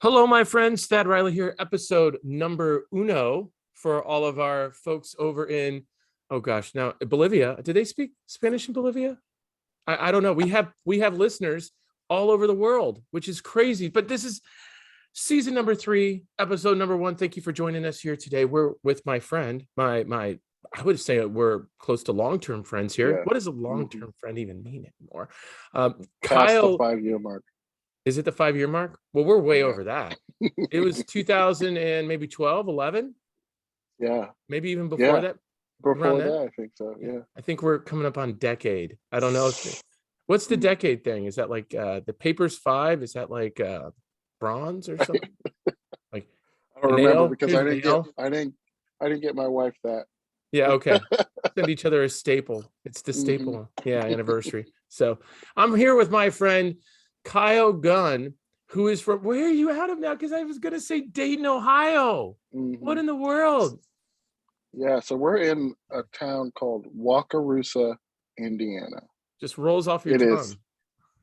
Hello, my friends. Thad Riley here, episode number uno for all of our folks over in, oh gosh, now Bolivia. Do they speak Spanish in Bolivia? I don't know. We have listeners all over the world, which is crazy. But this is season number 3, episode number 1. Thank you for joining us here today. We're with my friend, my I would say we're close to long-term friends here. Yeah. What does a hmm long-term friend even mean anymore? Past the Kyle, 5 year mark. is it the 5 year mark? Well, we're way Yeah. over that. It was 2000 and maybe 12, 11, Yeah. maybe even before Yeah. that, around Before then. that, I think so. Yeah. Yeah. I think we're coming up on decade. I don't know what's the Mm. decade thing? Is that like the paper's 5? Is that like bronze or something? Like I a don't remember nail? because Here's I a didn't get nail. I didn't get my wife that. Yeah, okay. Send each other a staple. It's the hmm staple. Yeah, anniversary. So I'm here with my friend Kyle Gunn, who is from, where are you out of now? Because I was gonna say Dayton, Ohio. What hmm in the world? Yeah. So we're in a town called Wakarusa, Indiana. Just rolls off your It is. tongue.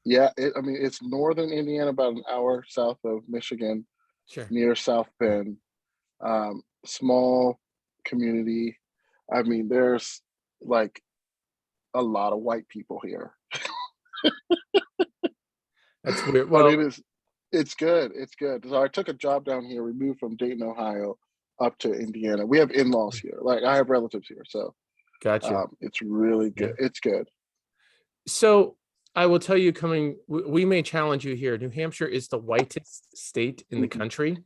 Yeah. I mean, it's northern Indiana, about an hour south of Michigan, Sure. near South Bend. Small community. I mean, there's like a lot of white people here, That's weird. but Well, it's good. It's good. So I took a job down here. We moved from Dayton, Ohio, up to Indiana. We have in-laws here. Like I have relatives here, so gotcha. it's really Yeah. good. It's good. So I will tell you, we may challenge you here. New Hampshire is the whitest state in the Mhm. country.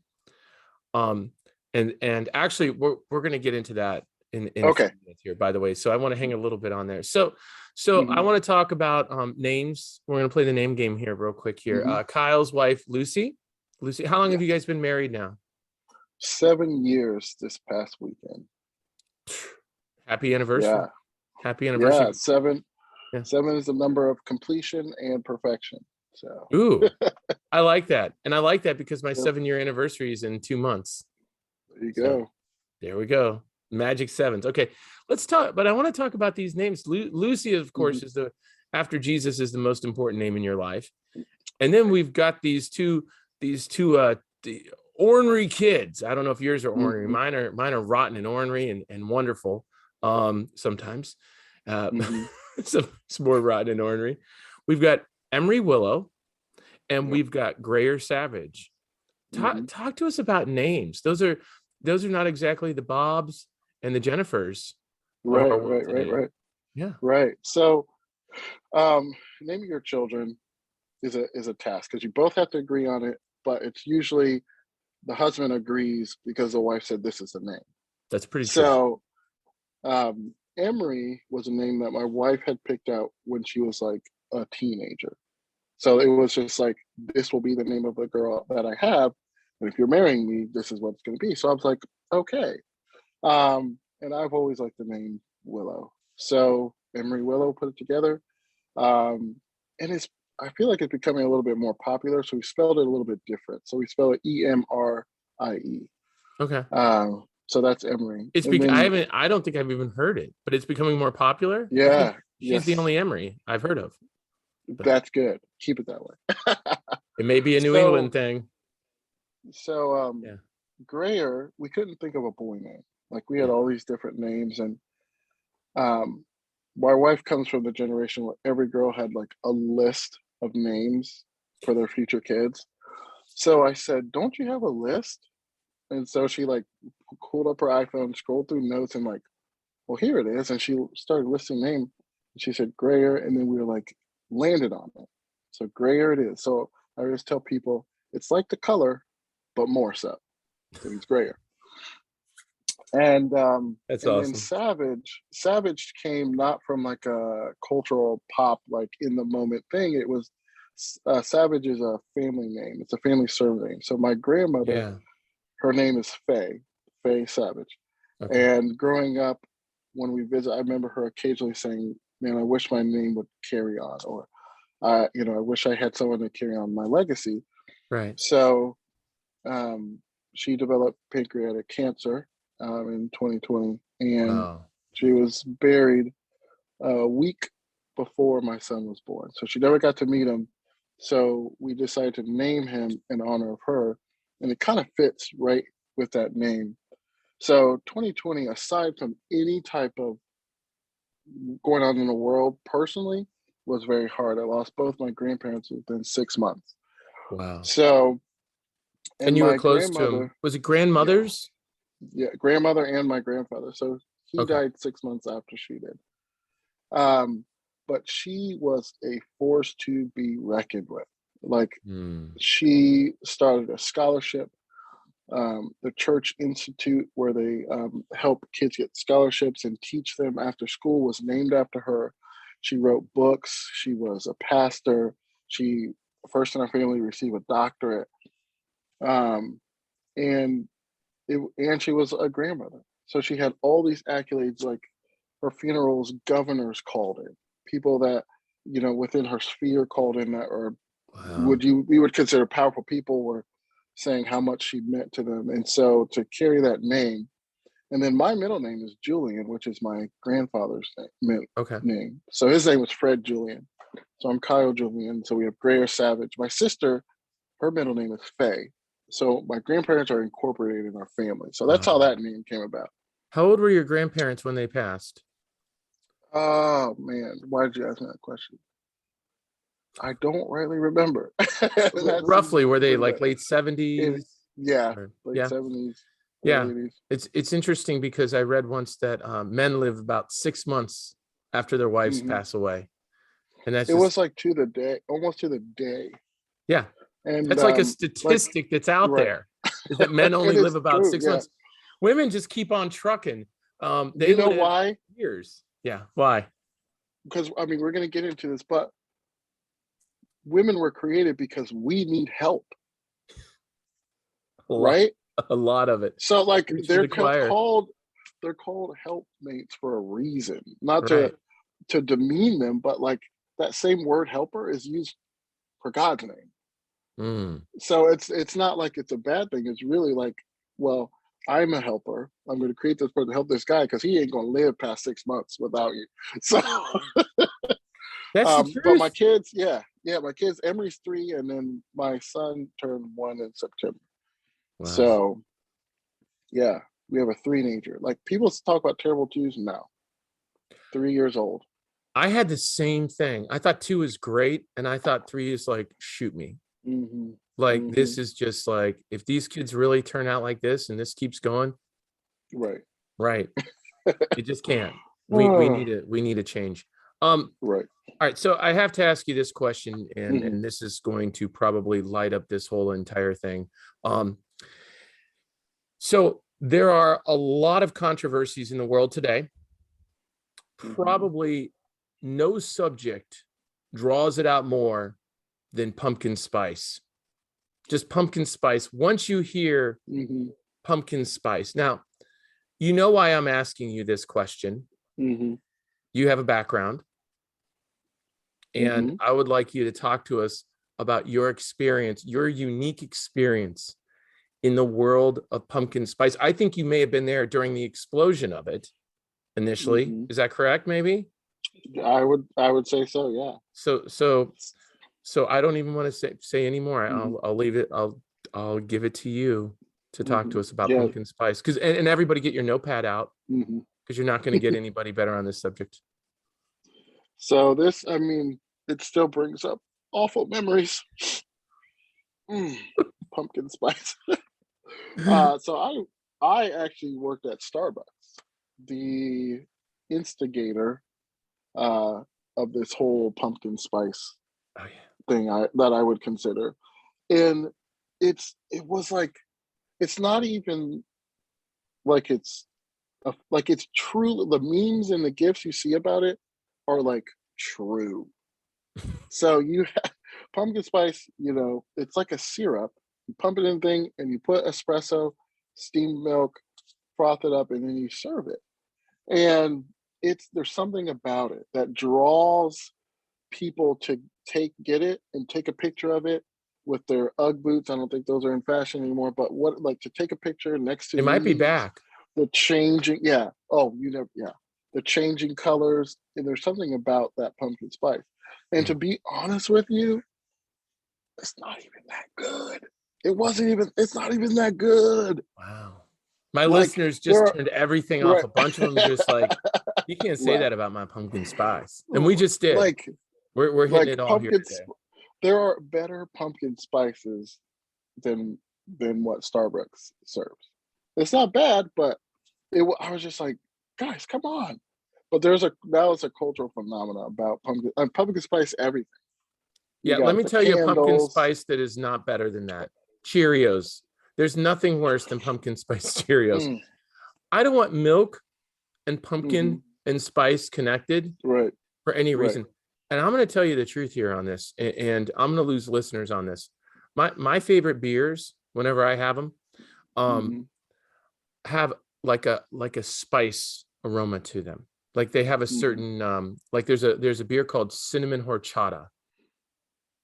Um, and actually we're gonna get into that in a few Okay. minutes here, by the way. So I want to hang a little bit on there. So I hmm want to talk about names. We're gonna play the name game here real quick here. hmm Kyle's wife, Lucy. Lucy, how long have you Yes. guys been married now? 7 years this past weekend. Happy anniversary. Yeah. Happy Yeah. anniversary. Seven. Yeah. Seven is the number of completion and perfection. So Ooh, I like that. And I like that because my yep, 7 year anniversary is in 2 months. there you So go. there we go. Magic sevens. Okay, let's talk. But I want to talk about these names. Lucy, of hmm course, is after Jesus is the most important name in your life. And then we've got these two the ornery kids. I don't know if yours are ornery. hmm Mine are rotten and ornery and wonderful. Sometimes. hmm Some more rotten and ornery. We've got Emery Willow and Yep. we've got Grayer Savage. Talk, hmm talk to us about names. Those are not exactly the Bobs and the Jennifers of our Right, world right, right, today. right, Yeah. right. So, naming your children is a task because you both have to agree on it, but it's usually the husband agrees because the wife said this is the name. That's pretty true. So, Emery was a name that my wife had picked out when she was like a teenager. So it was just like, this will be the name of the girl that I have. And if you're marrying me, this is what it's going to be. So I was like, okay. And I've always liked the name Willow. So Emery Willow put it together. Um, and I feel like it's becoming a little bit more popular. So we spelled it a little bit different. So we spell it Emrie. Okay. So that's Emery. And then, I don't think I've even heard it, but it's becoming more popular. I think yeah, she's the yes, only Emery I've heard of, but that's good. Keep it that way. it may be a New England so, thing. so, Yeah. Grayer, we couldn't think of a boy name. Like we had Yeah. all these different names, and um, my wife comes from the generation where every girl had like a list of names for their future kids. So I said, "Don't you have a list?" And so she like pulled up her iPhone, scrolled through notes, and like, "Well, here it is." And she started listing names. She said Grayer, and then we were like landed on it. So Grayer it is. So I always tell people it's like the color, but more so. It means grayer. and That's and then awesome. savage came not from like a cultural pop like in the moment thing. It was Savage is a family name. It's a family surname. So my grandmother, Yeah. her name is Faye Savage. Okay. And growing up, when we visit, I remember her occasionally saying, man, I wish my name would carry on, or I wish I had someone to carry on my legacy. Right. So um, she developed pancreatic cancer in 2020, and Wow. she was buried a week before my son was born. So she never got to meet him. So we decided to name him in honor of her. and it kind of fits right with that name. So 2020, aside from any type of going on in the world personally, was very hard. I lost both my grandparents within 6 months. Wow. So, and And you were my close to him. grandmother, Was it yeah, grandmother's? yeah, grandmother and my grandfather. So he Okay. died 6 months after she did. Um, but she was a force to be reckoned with. Like, Hmm. she started a scholarship, the Church Institute, where they help kids get scholarships and teach them after school, was named after her. She wrote books. She was a pastor. She first in her family received a doctorate, um, and and she was a grandmother. So she had all these accolades. Like, her funerals, governors called in, people that within her sphere called in, that or Wow. we would consider powerful people, were saying how much she meant to them. And so to carry that name, and then my middle name is Julian, which is my grandfather's Okay. name. So his name was Fred Julian. So I'm Kyle Julian. So we have Greer Savage. My sister, her middle name is Faye. So my grandparents are incorporated in our family. So that's how Wow. that name came about. How old were your grandparents when they passed? Oh man, why did you ask me that question? I don't rightly remember. That's Roughly, were they pretty like bad. late It, 70s? yeah, Or, late yeah. 70s, Yeah. early 80s. It's interesting because I read once that men live about 6 months after their wives Hmm. pass away. And that's It just, was like to the day, almost to the day. yeah, And that's like a like, statistic that's out right. there, is that men only And live it's about true. six Yeah. months. Women just keep on trucking. They You know live why? years. Yeah. Why? Because I mean, we're going to get into this, but women were created because we need help, A lot, right? a lot of it. So like Preach to the choir. they're called helpmates for a reason, not Right. to demean them, but like that same word helper is used for God's name. Mm. So it's not like it's a bad thing. It's really like, well, I'm a helper. I'm going to create this person to help this guy because he ain't going to live past 6 months without you. So, That's the but my truth. kids, yeah, my kids, Emery's 3, and then my son turned 1 in September. Wow. So, yeah, we have a three-nager. Like, people talk about terrible twos now. 3 years old. I had the same thing. I thought 2 was great, and I thought 3 is like, shoot me. Hmm. Like, Hmm. this is just like, if these kids really turn out like this and this keeps going, Right. right. It just can't. We Oh, need a change. right. All right. So I have to ask you this question, and Hmm. this is going to probably light up this whole entire thing. Um, so there are a lot of controversies in the world today. Hmm. Probably no subject draws it out more than pumpkin spice. Just pumpkin spice. Once you hear Hmm. pumpkin spice. Now, you know why I'm asking you this question. Hmm. You have a background, and Hmm. I would like you to talk to us about your experience, your unique experience in the world of pumpkin spice. I think you may have been there during the explosion of it initially. Hmm. Is that correct? Maybe. I would say so, yeah. So I don't even want to say anymore. Hmm. I'll leave it. I'll give it to you to talk Hmm. to us about Yeah. pumpkin spice. Because and everybody get your notepad out, Hmm. because you're not going to get anybody better on this subject. So this, I mean, it still brings up awful memories. Mm, pumpkin spice. So I actually worked at Starbucks, the instigator uh, of this whole pumpkin spice Oh yeah. thing that I would consider, and it was like, it's not even like like it's true. The memes and the gifs you see about it are like true. So you have pumpkin spice, it's like a syrup. You pump it in thing and you put espresso, steamed milk, froth it up, and then you serve it. And there's something about it that draws people to get it and take a picture of it with their UGG boots. I don't think those are in fashion anymore, but what, like, to take a picture next to It might be these, back. the changing, yeah. Oh, you know, yeah. The changing colors. And there's something about that pumpkin spice. And to Mm. be honest with you, it's not even that good. It's not even that good. Wow. My Like listeners there just are turned everything off. right, A bunch of them just like, you can't say right, that about my pumpkin spice. And we just did. like We're hitting like it all here today. there are better pumpkin spices than what Starbucks serves. It's not bad, but I was just like, guys, come on. But now it's a cultural phenomenon about pumpkin spice everything. You Yeah, let got me the tell you a pumpkin candles. spice that is not better than that. Cheerios. There's nothing worse than pumpkin spice Cheerios. Mm, I don't want milk and hmm pumpkin and spice connected Right, for any right. reason. And I'm going to tell you the truth here on this, and I'm going to lose listeners on this. My favorite beers, whenever I have them, hmm have like a spice aroma to them. Like they have a hmm certain like there's a beer called cinnamon horchata.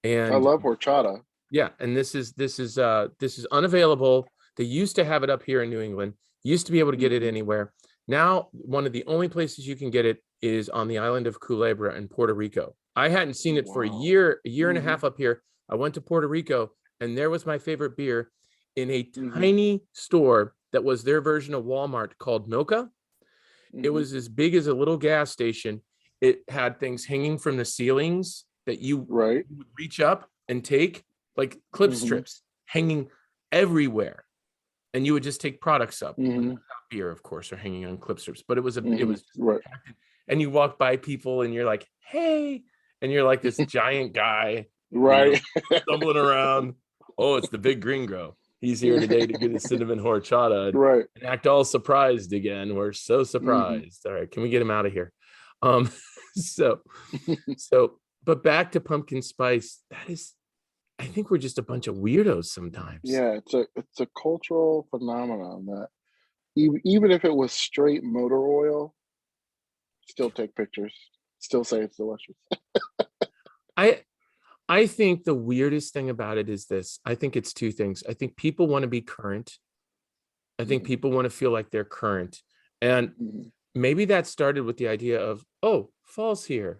I And love horchata. yeah, and this is unavailable. They used to have it up here in New England. Used to be able to get it hmm anywhere. Now, one of the only places you can get it is on the island of Culebra in Puerto Rico. I hadn't seen it for Wow. a year and a hmm half up here. I went to Puerto Rico, and there was my favorite beer in a hmm tiny store that was their version of Walmart called Milka. It hmm was as big as a little gas station. It had things hanging from the ceilings that you Right. would reach up and take, like clip hmm strips hanging everywhere. And you would just take products up. hmm Beer, of course, are hanging on clip strips, but it was just Right. packed. And you walk by people and you're like, hey, and you're like this giant guy, Right. stumbling around. Oh, it's the big gringo. He's here today to get his cinnamon horchata Right. and act all surprised again. We're so hmm surprised. All right, can we get him out of here? Um, so but back to pumpkin spice. That is, I think we're just a bunch of weirdos sometimes. Yeah, it's a cultural phenomenon that even if it was straight motor oil, still take pictures, still say it's delicious. I I think the weirdest thing about it is this. I think it's two things. I think people want to be current. I think hmm people want to feel like they're current. And hmm maybe that started with the idea of, oh, fall's here.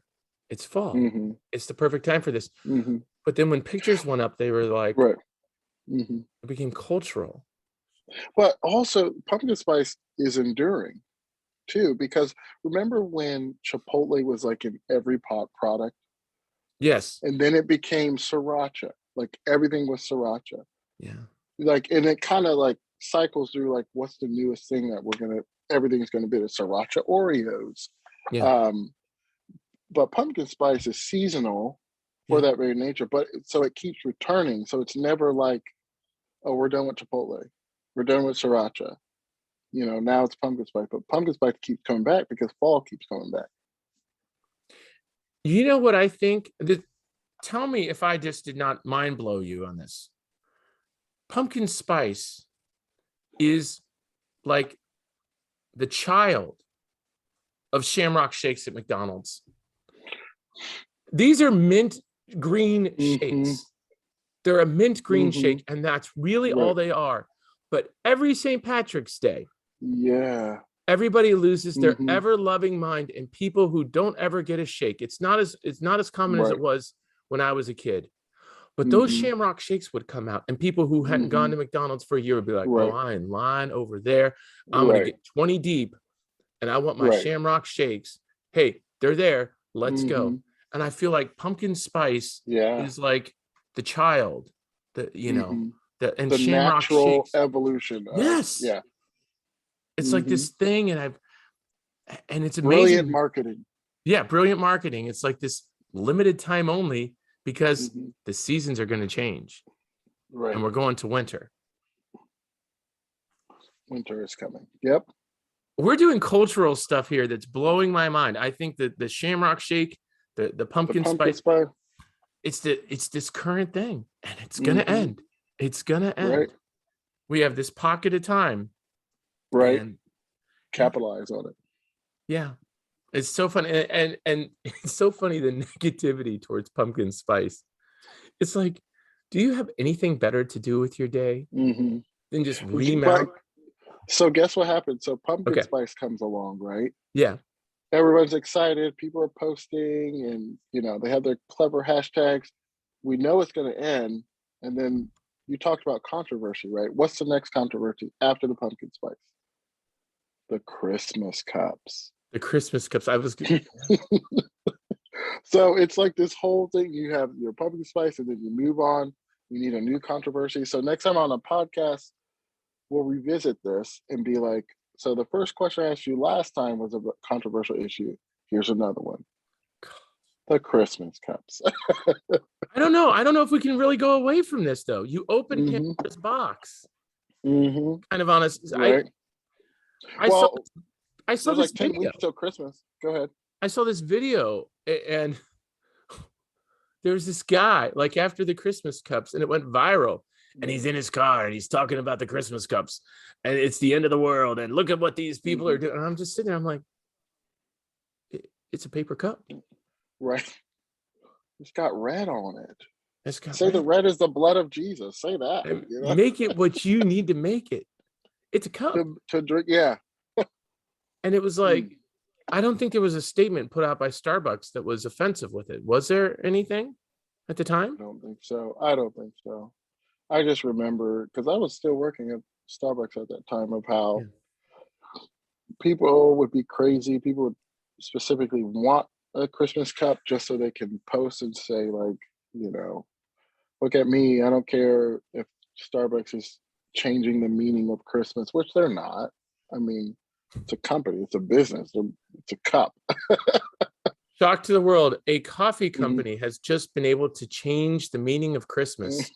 It's fall. hmm It's the perfect time for this. hmm But then when pictures went up, they were like, Right. hmm it became cultural. But also, pumpkin spice is enduring too, because remember when Chipotle was like in every pot product, Yes. and then it became sriracha. Like everything was sriracha. Yeah. Like, and it kind of like cycles through. Like, what's the newest thing that everything's gonna be the sriracha Oreos. Yeah. Um, but pumpkin spice is seasonal for Yeah. that very nature. But so it keeps returning. So it's never like, oh, we're done with Chipotle, we're done with sriracha. Now it's pumpkin spice, but pumpkin spice keeps coming back because fall keeps coming back. You know what I think? Tell me if I just did not mind blow you on this. Pumpkin spice is like the child of Shamrock Shakes at McDonald's. These are mint green Mm-hmm. shakes. They're a mint green Mm-hmm. shake, and that's really all Right. they are. But every St. Patrick's Day, Yeah. everybody loses their Mm-hmm. ever loving mind, and people who don't ever get a shake. It's not as common as Right. it was when I was a kid. But those Mm-hmm. Shamrock Shakes would come out, and people who hadn't gone Mm-hmm. to McDonald's for a year would be like, "Oh, Right. I'm in line over there. I'm gonna Right. get 20 deep, and I want my Right. Shamrock Shakes. Hey, they're there. Let's Mm-hmm. go." And I feel like pumpkin spice Yeah. is like the child, the Mm-hmm. and The Shamrock natural Shakes. evolution of, Yes, yeah. it's like Mm-hmm. this thing, and it's Brilliant amazing. marketing. Yeah, brilliant marketing. It's like this limited time only because Mm-hmm. the seasons are going to change, and Right. we're going to winter. Winter is coming. Yep. We're doing cultural stuff here that's blowing my mind. I think that the Shamrock Shake, the The pumpkin pumpkin spice, spice. it's this current thing, and it's gonna Mm-hmm. end. It's gonna Right. end. We have this pocket of time, Right. and yeah, Capitalize on it. yeah, it's so funny, and it's so funny the negativity towards pumpkin spice. It's like, do you have anything better to do with your day Mm-hmm. than just But remount? so guess what happened? So pumpkin Okay, spice comes along, right? yeah, Everyone's excited. People are posting, and they have their clever hashtags. We know it's going to end, and then you talked about controversy, right? What's the next controversy after the pumpkin spice? The Christmas cups. The Christmas cups. I was So it's like this whole thing. You have your pumpkin spice, and then you move on. You need a new controversy. So next time on a podcast, we'll revisit this and be like, so the first question I asked you last time was a controversial issue. Here's another one. The Christmas cups. I don't know. I don't know if we can really go away from this though. You open Mm-hmm. Pandora's box. Mm-hmm. Kind of honest. Right. I Well, saw there's this like 10 video. weeks till Christmas. Go ahead. I saw this video and there was this guy like after the Christmas cups and it went viral and he's in his car and he's talking about the Christmas cups and it's the end of the world and look at what these people are doing. And I'm just sitting there. I'm like, it's a paper cup. Right. It's got red on it. It's got Say red. the red is the blood of Jesus. Say that. You know? Make it what you need to make it. It's a cup. To drink. Yeah. And it was like, I don't think there was a statement put out by Starbucks that was offensive with it. Was there anything at the time? I don't think so. I just remember because I was still working at Starbucks at that time of how people would be crazy. People would specifically want a Christmas cup just so they can post and say, like, you know, look at me. I don't care if Starbucks is changing the meaning of Christmas, which they're not. I mean, it's a company, it's a business, it's a cup. Shock to the world, a coffee company has just been able to change the meaning of Christmas.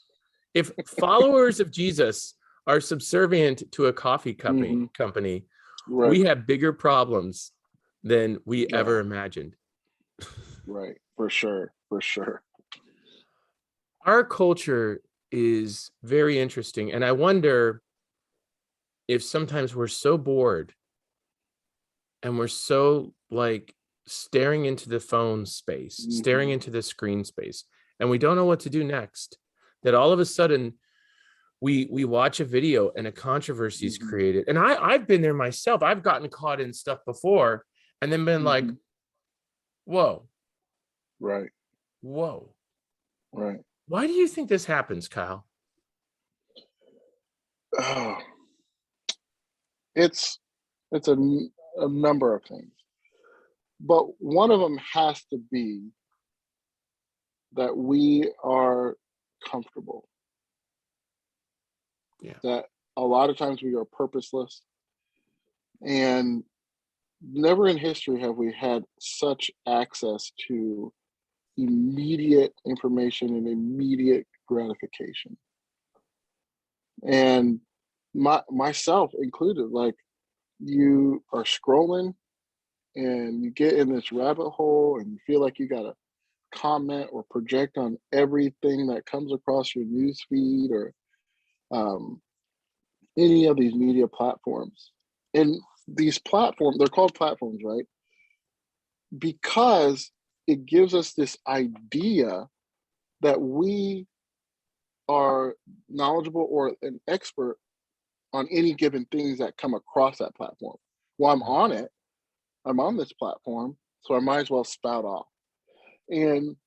If followers of Jesus are subservient to a coffee company, Right. we have bigger problems than we ever imagined. Right, for sure. Our culture is very interesting, and I wonder if sometimes we're so bored and we're so like staring into the phone space, staring into the screen space, and we don't know what to do next, that all of a sudden we watch a video and a controversy is created. And I've been there myself. I've gotten caught in stuff before and then been like, whoa. Right. Whoa. Right. Why do you think this happens, Kyle? Oh, it's a number of things, but one of them has to be that we are comfortable. Yeah. That a lot of times we are purposeless, and never in history have we had such access to immediate information and immediate gratification. And myself included, like, you are scrolling and you get in this rabbit hole and you feel like you got to comment or project on everything that comes across your news feed or any of these media platforms. And these platforms, they're called platforms, right? Because it gives us this idea that we are knowledgeable or an expert on any given things that come across that platform. Well, I'm on it. I'm on this platform, so I might as well spout off. And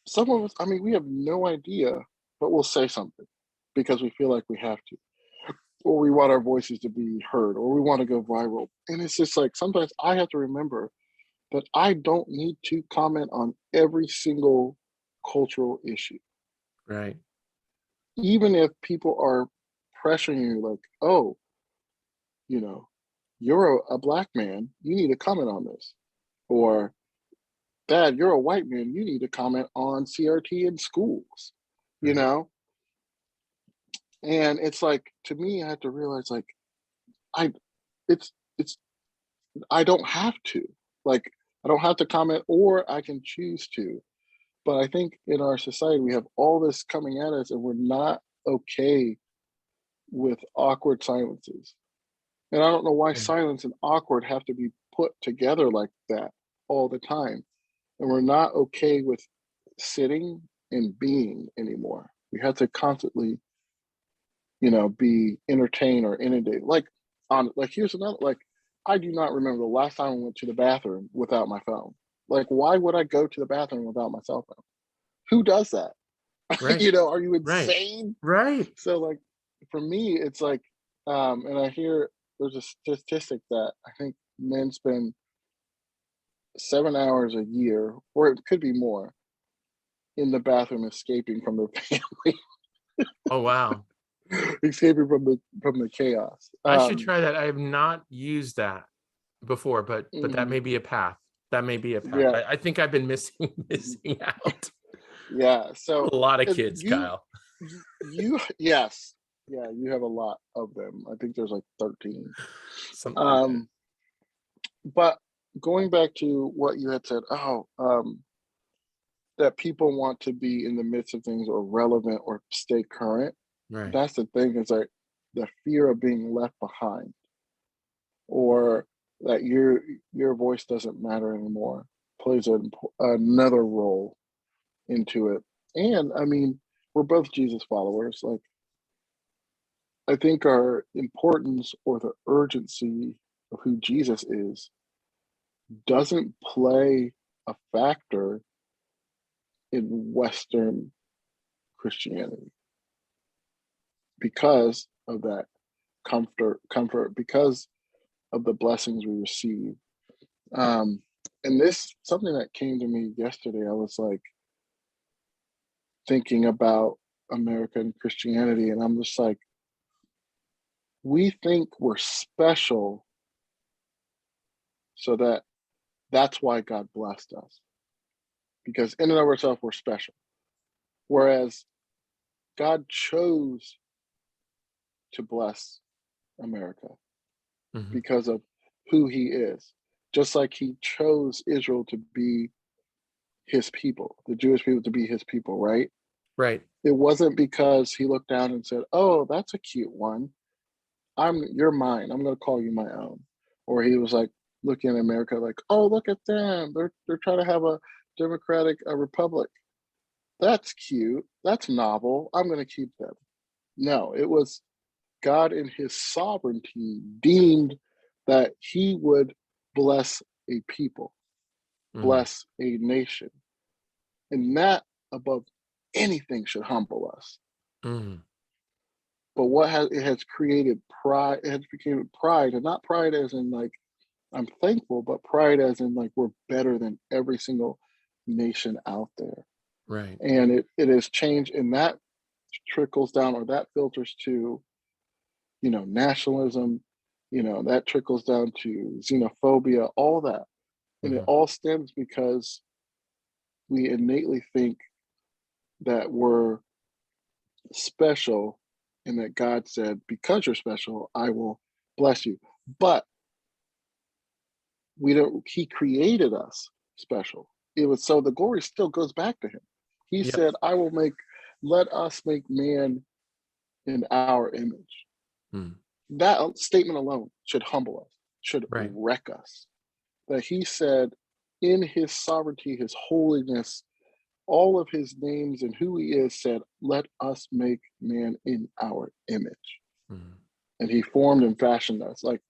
some of us, I mean, we have no idea, but we'll say something because we feel like we have to, or we want our voices to be heard, or we want to go viral. And it's just like sometimes I have to remember that I don't need to comment on every single cultural issue. Right. Even if people are pressuring you, like, oh, you know, you're a black man, you need to comment on this. Or, Dad, you're a white man, you need to comment on CRT in schools, you know? And it's like, to me, I have to realize, like, I don't have to. Like, I don't have to comment, or I can choose to. But I think in our society, we have all this coming at us, and we're not okay with awkward silences. And I don't know why silence and awkward have to be put together like that all the time. And we're not okay with sitting and being anymore. We have to constantly, be entertained or inundated. Like here's another, like, I do not remember the last time I went to the bathroom without my phone. Like, why would I go to the bathroom without my cell phone? Who does that? Right. Are you Right. insane? Right. So like for me, it's like, and I hear there's a statistic that I think men spend 7 hours a year, or it could be more, in the bathroom escaping from their family, Oh, wow. escaping from the chaos. I should try that. I have not used that before, but that Mhm, may be a path. That may be a path. yeah, I think I've been missing mhm, missing out. yeah. A So lot of and kids, Kyle. yes, yeah, you have a lot of them. I think there's like 13. Something like that. Um, but going back to what you had said, that people want to be in the midst of things or relevant or stay current. Right. That's the thing, is like the fear of being left behind, or that your voice doesn't matter anymore, plays another role into it. And I mean, we're both Jesus followers. Like, I think our importance or the urgency of who Jesus is doesn't play a factor in Western Christianity because of that comfort, because of the blessings we receive. Um, and this something that came to me yesterday. I was like thinking about American Christianity, and I'm just like, we think we're special, so that's why God blessed us, because in and of ourselves we're special. Whereas God chose to bless America Mhm. because of who He is, just like He chose Israel to be His people, the Jewish people to be His people, right? Right. It wasn't because He looked down and said, "Oh, that's a cute one. You're mine. I'm going to call you my own." Or He was like looking at America like, "Oh, look at them. They're trying to have a democratic republic. That's cute. That's novel. I'm going to keep them." No, it was God in His sovereignty deemed that He would bless a people, Mhm. bless a nation, and that above anything should humble us. Mhm. But what has it has created pride? It has become pride, and not pride as in like I'm thankful, but pride as in like we're better than every single nation out there. Right. And it has changed, and that trickles down, or that filters to, nationalism, that trickles down to xenophobia, all that. And it Mhm. all stems because we innately think that we're special, and that God said, because you're special, I will bless you. But we don't, He created us special. It was, so the glory still goes back to Him. He Yep. said, let us make man in our image. Mm. That statement alone should humble us, should Right. wreck us. That He said, in His sovereignty, His holiness, all of His names and who He is, said, let us make man in our image. Mhm. And He formed and fashioned us. Like,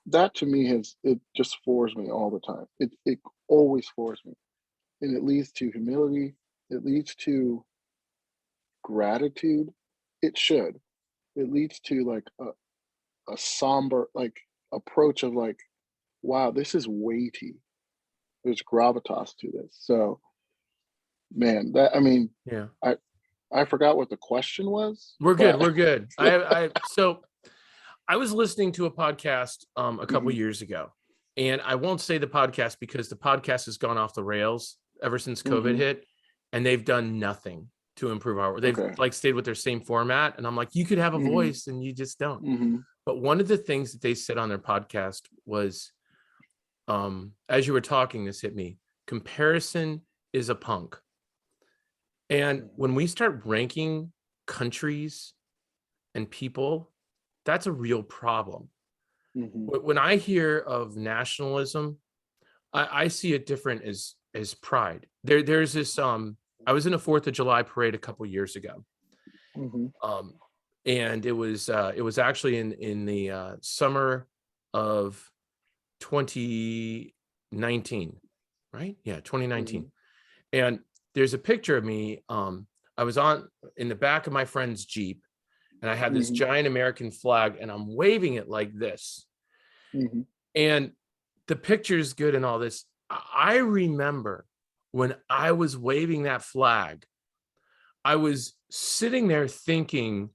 that to me it just floors me all the time. It always floors me. And it leads to humility. It leads to gratitude. It should. It leads to like a somber like approach of like, wow, this is weighty. There's gravitas to this. So man, that I mean, Yeah. I I forgot what the question was, We're good. but We're good. So I was listening to a podcast a couple mhm, years ago, and I won't say the podcast because the podcast has gone off the rails ever since COVID mhm, hit, and they've done nothing to improve our. They've okay, like stayed with their same format, and I'm like, you could have a mhm, voice, and you just don't. mhm, But one of the things that they said on their podcast was, as you were talking, this hit me. Comparison is a punk, and mhm, when we start ranking countries and people, that's a real problem. mhm, When I hear of nationalism, I see it different as pride. There's this I was in a 4th of July parade a couple years ago. mhm, Um and it was actually in the summer of 2019, right? Yeah, 2019. mhm, And there's a picture of me I was in the back of my friend's Jeep, and I had this Mhm. giant American flag, and I'm waving it like this. Mhm. And the picture's good and all this. I remember when I was waving that flag, I was sitting there thinking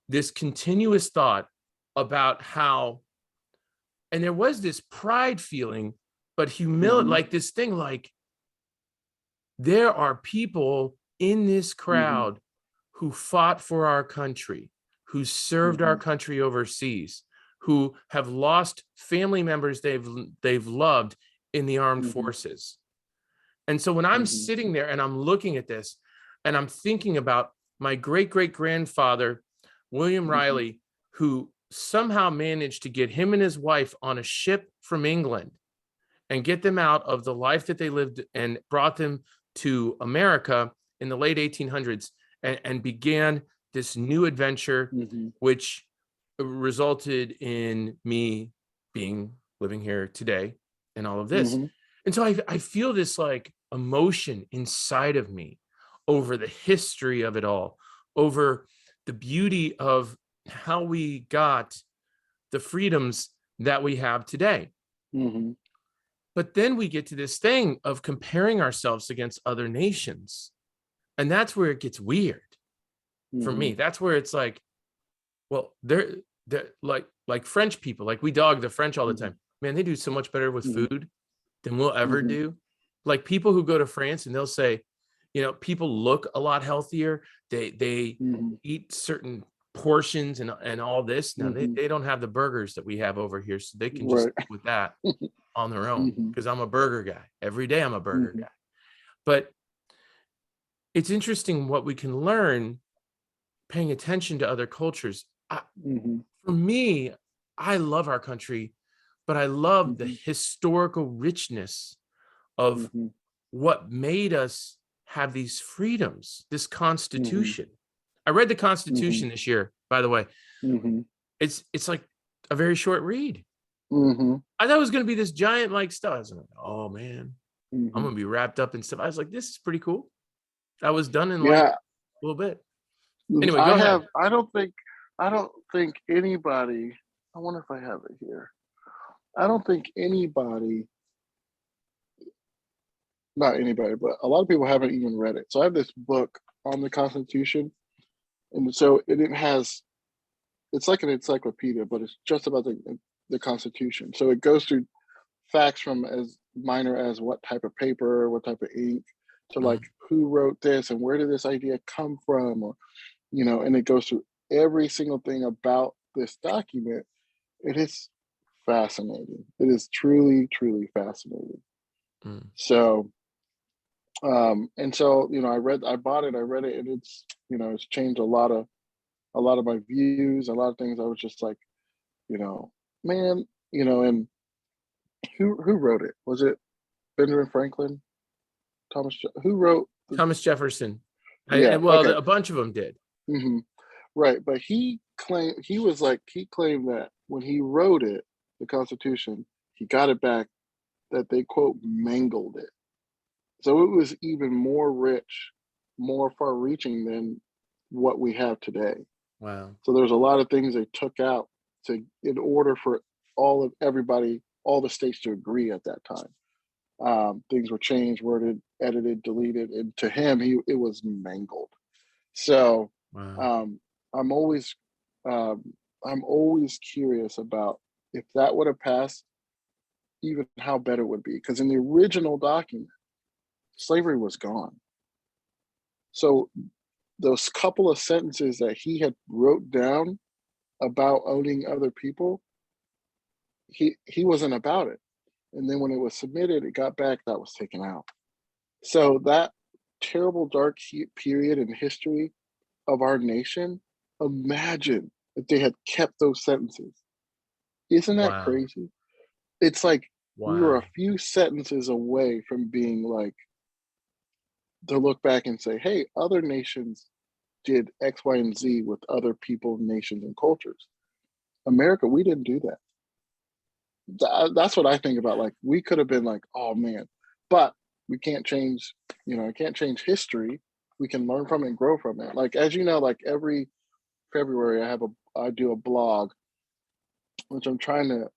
this continuous thought about how, and there was this pride feeling, but humility, Mhm. like this thing, like there are people in this Mhm. crowd who fought for our country, who served our Mhm. country overseas, who have lost family members they've loved in the armed Mhm. forces. And so when I'm Mhm. sitting there and I'm looking at this and I'm thinking about my great great grandfather, William Mhm. Riley, who somehow managed to get him and his wife on a ship from England and get them out of the life that they lived and brought them to America in the late 1800s, and began this new adventure, Mhm. which resulted in me living here today and all of this. Mhm. And so I feel this like emotion inside of me over the history of it all, over the beauty of how we got the freedoms that we have today. Mhm. But then we get to this thing of comparing ourselves against other nations. And that's where it gets weird for me. Mhm. That's where it's like, well, they're like French people, like we dog the French all the Mhm. time. Man, they do so much better with Mhm. food than we'll ever Mhm. do. Like people who go to France and they'll say, people look a lot healthier. They Mhm. eat certain portions and all this. Now Mhm. they don't have the burgers that we have over here, so they can just Right. eat with that on their own. Mhm. Because I'm a burger guy. Every day I'm a burger Mhm. guy. But it's interesting what we can learn paying attention to other cultures. Mhm. For me, I love our country, but I love the Mhm. historical richness of Mhm. what made us have these freedoms, this Mhm. Constitution. I read the Mhm. Constitution this year, by the way. Mhm. It's like a very short read. Mhm. I thought it was going to be this giant like stuff. I was like, oh man, I'm Mhm. going to be wrapped up in stuff. I was like, this is pretty cool. I was done in like Yeah, a little bit. Anyway, I go ahead. have. I don't think anybody. I wonder if I have it here. I don't think anybody, not anybody, but a lot of people haven't even read it. So I have this book on the Constitution, and so it has. It's like an encyclopedia, but it's just about the Constitution. So it goes through facts from as minor as what type of paper, what type of ink, to like Mhm. who wrote this and where did this idea come from, or and it goes through every single thing about this document. It is fascinating. It is truly, truly fascinating. Mm. So, and so I bought it, I read it, and it's changed a lot of my views, a lot of things. I was just like, you know, man, and who wrote it? Was it Benjamin Franklin? Who wrote the? Thomas Jefferson. Yeah, Well, okay. a bunch of them did. Hmm. Right, but he claimed that when he wrote it, the Constitution, he got it back, that they quote mangled it. So it was even more rich, more far-reaching than what we have today. Wow. So there's a lot of things they took out in order for everybody, all the states to agree at that time. Things were changed, worded, edited, deleted, and to him, it was mangled. So Wow. um, I'm always um, I'm always curious about if that would have passed, even how better it would be. Because in the original document, slavery was gone. So those couple of sentences that he had wrote down about owning other people, he wasn't about it. And then when it was submitted, it got back, that was taken out. So that terrible dark period in history of our nation, imagine if they had kept those sentences. Isn't that Wow. crazy? It's like we were a Wow. few sentences away from being like, to look back and say, hey, other nations did X, Y, and Z with other people, nations, and cultures. America, we didn't do that. That's what I think about. Like, we could have been like, oh man, but we can't change, I can't change history. we can learn from it and grow from it. Like, as you know, like every February I do a blog, which I'm trying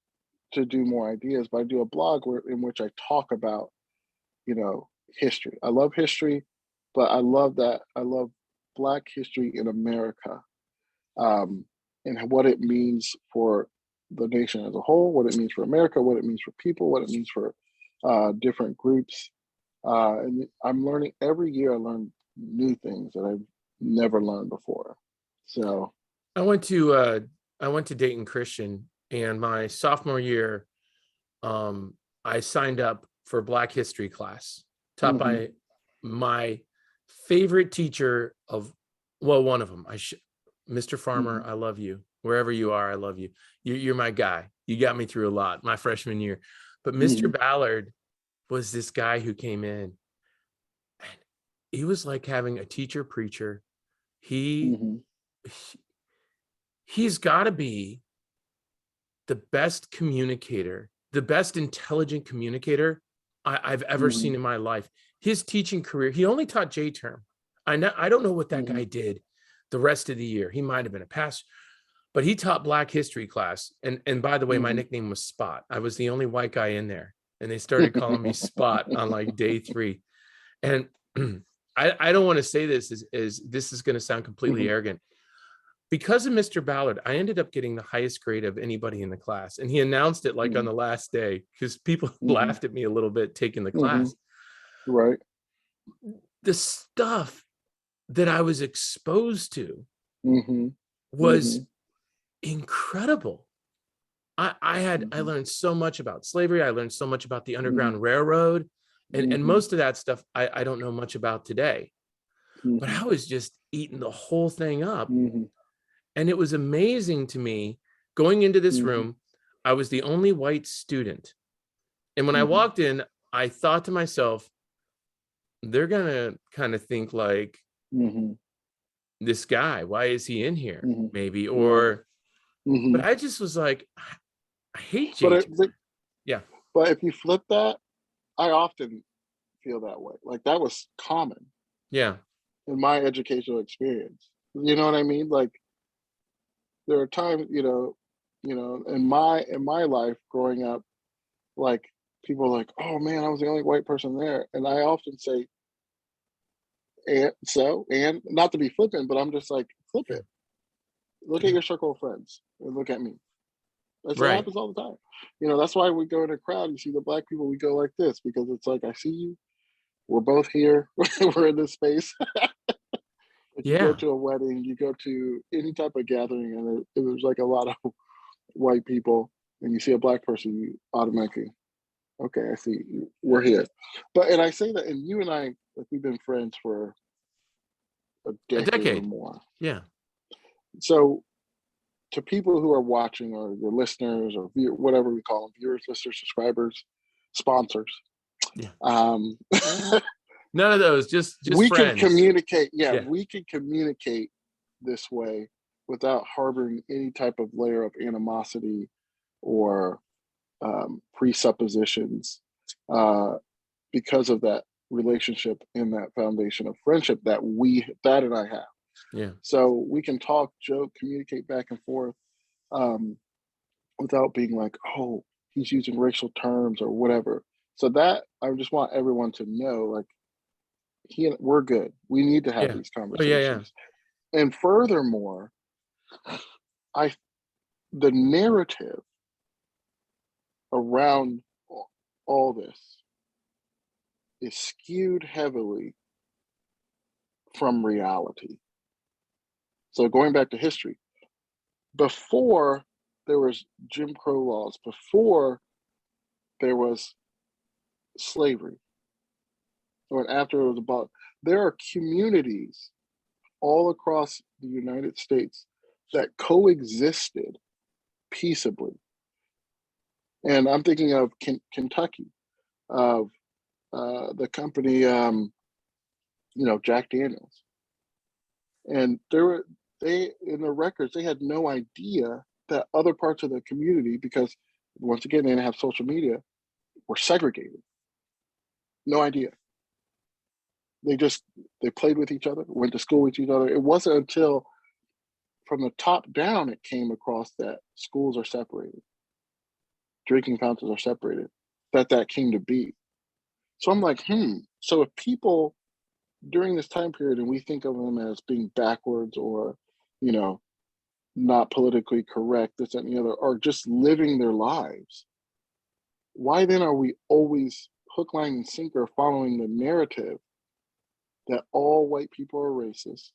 to do more ideas, but I do a blog in which I talk about, history. I love history, but I love Black history in America, and what it means for the nation as a whole, what it means for America, what it means for people, what it means for different groups. And I'm learning every year. I learn new things that I've never learned before. So I went to Dayton Christian, and my sophomore year, I signed up for Black history class taught by my favorite teacher one of them. Mr. Farmer, I love you. Wherever you are, I love you. You're my guy. You got me through a lot my freshman year. But Mr. Ballard was this guy who came in, and he was like having a teacher preacher. He's got to be the best communicator, the best intelligent communicator I've ever seen in my life. His teaching career, he only taught J-term. I don't know what that guy did the rest of the year. He might have been a pastor, but he taught Black history class. And by the way, my nickname was Spot. I was the only white guy in there, and they started calling me Spot on like day 3. And I don't want to say this as this is going to sound completely arrogant. Because of Mr. Ballard, I ended up getting the highest grade of anybody in the class. And he announced it like on the last day, because people laughed at me a little bit taking the class. Right. The stuff that I was exposed to was incredible. I learned so much about slavery. I learned so much about the Underground Railroad. And most of that stuff I don't know much about today. But I was just eating the whole thing up. And it was amazing to me going into this room. I was the only white student. And when I walked in, I thought to myself, they're going to kind of think like, this guy, why is he in here? Maybe, or, but I just was like, I hate J. Yeah. But if you flip that, I often feel that way. Like that was common. Yeah. In my educational experience. You know what I mean? Like, there are times, in my life growing up, like people are like, oh man, I was the only white person there. And I often say, and not to be flippant, but I'm just like, flip it. Look at your circle of friends and look at me. That's what happens all the time. That's why we go in a crowd, you see the Black people, we go like this, because it's like, I see you. We're both here. We're in this space. You go to a wedding, you go to any type of gathering, and it was like a lot of white people, and you see a Black person, you automatically, okay, I see, we're here. And I say that, and you and I, like, we've been friends for a decade or more. Yeah. So to people who are watching, or the listeners, or whatever we call them, viewers, listeners, subscribers, sponsors. Yeah. None of those, just we friends. Can communicate. Yeah, we can communicate this way without harboring any type of layer of animosity or presuppositions, because of that relationship and that foundation of friendship that Thad and I have. Yeah. So we can talk, joke, communicate back and forth, without being like, oh, he's using racial terms or whatever. So that I just want everyone to know, like, we're good. We need to have these conversations. And furthermore, the narrative around all this is skewed heavily from reality. So going back to history, before there was Jim Crow laws, before there was slavery, or after it was abolished, there are communities all across the United States that coexisted peaceably. And I'm thinking of Kentucky, of the company, Jack Daniels. And they in the records, they had no idea that other parts of the community, because once again, they didn't have social media, were segregated. No idea. they played with each other, went to school with each other. It wasn't until from the top down it came across that schools are separated, drinking fountains are separated, that came to be. So I'm like, so if people during this time period and we think of them as being backwards or, you know, not politically correct, this and the other, or just living their lives, why then are we always hook, line, and sinker following the narrative that all white people are racist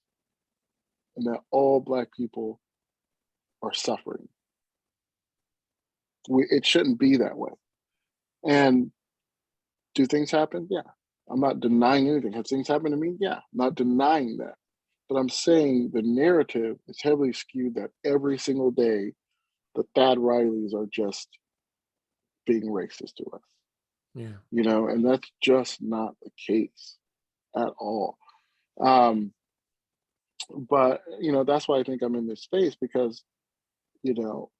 and that all black people are suffering? It shouldn't be that way. And do things happen? Yeah. I'm not denying anything. Have things happened to me? Yeah. I'm not denying that. But I'm saying the narrative is heavily skewed that every single day the Thad Rileys are just being racist to us. Yeah. You know, and that's just not the case at all. But, you know, that's why I think I'm in this space because, you know,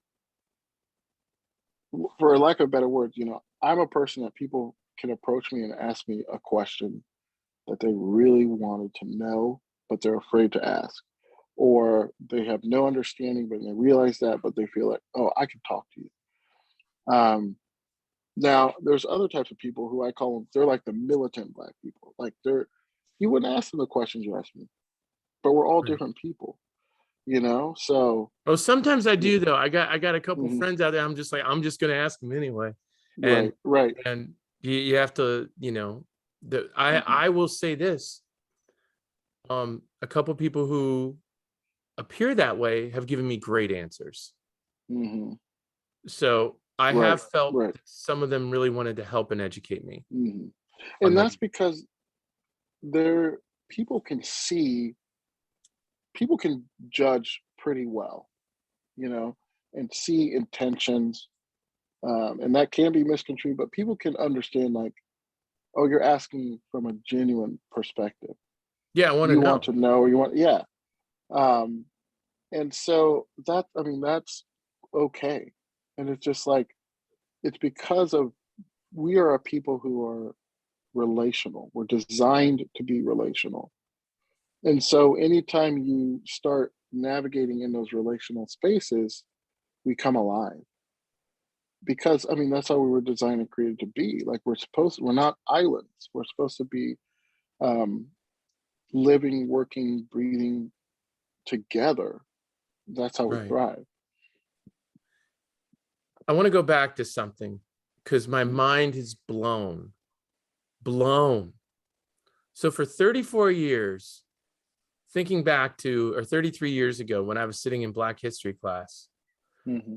for lack of better words, you know, I'm a person that people can approach me and ask me a question that they really wanted to know, but they're afraid to ask. Or they have no understanding, but they realize that, but they feel like, oh, I can talk to you. Now, there's other types of people who I call them, they're like the militant black people. Like you wouldn't ask them the questions you ask me, but we're all Right. different people, you know? So, Oh, sometimes I do though. I got a couple mhm, friends out there. I'm just like, I'm just gonna ask them anyway. And right, right. and you have to, you know, Hmm. I will say this. A couple people who appear that way have given me great answers. Hmm. So I Right, have felt right. that some of them really wanted to help and educate me Hmm. on And like, that's because there, people can see, people can judge pretty well, you know, and see intentions. And that can be misconstrued, but people can understand, like, oh, you're asking from a genuine perspective. yeah, I want to You want know. to know, you want, yeah. Um, and so that, I mean, that's okay. And it's just like, it's because of, we are a people who are relational. We're designed to be relational. And so anytime you start navigating in those relational spaces, we come alive. Because I mean, that's how we were designed and created to be. Like we're not islands. We're supposed to be um, living, working, breathing together. That's how we Right. thrive. I want to go back to something because my mind is blown. So for 34 years, thinking back to, or 33 years ago when I was sitting in Black history class, Hmm.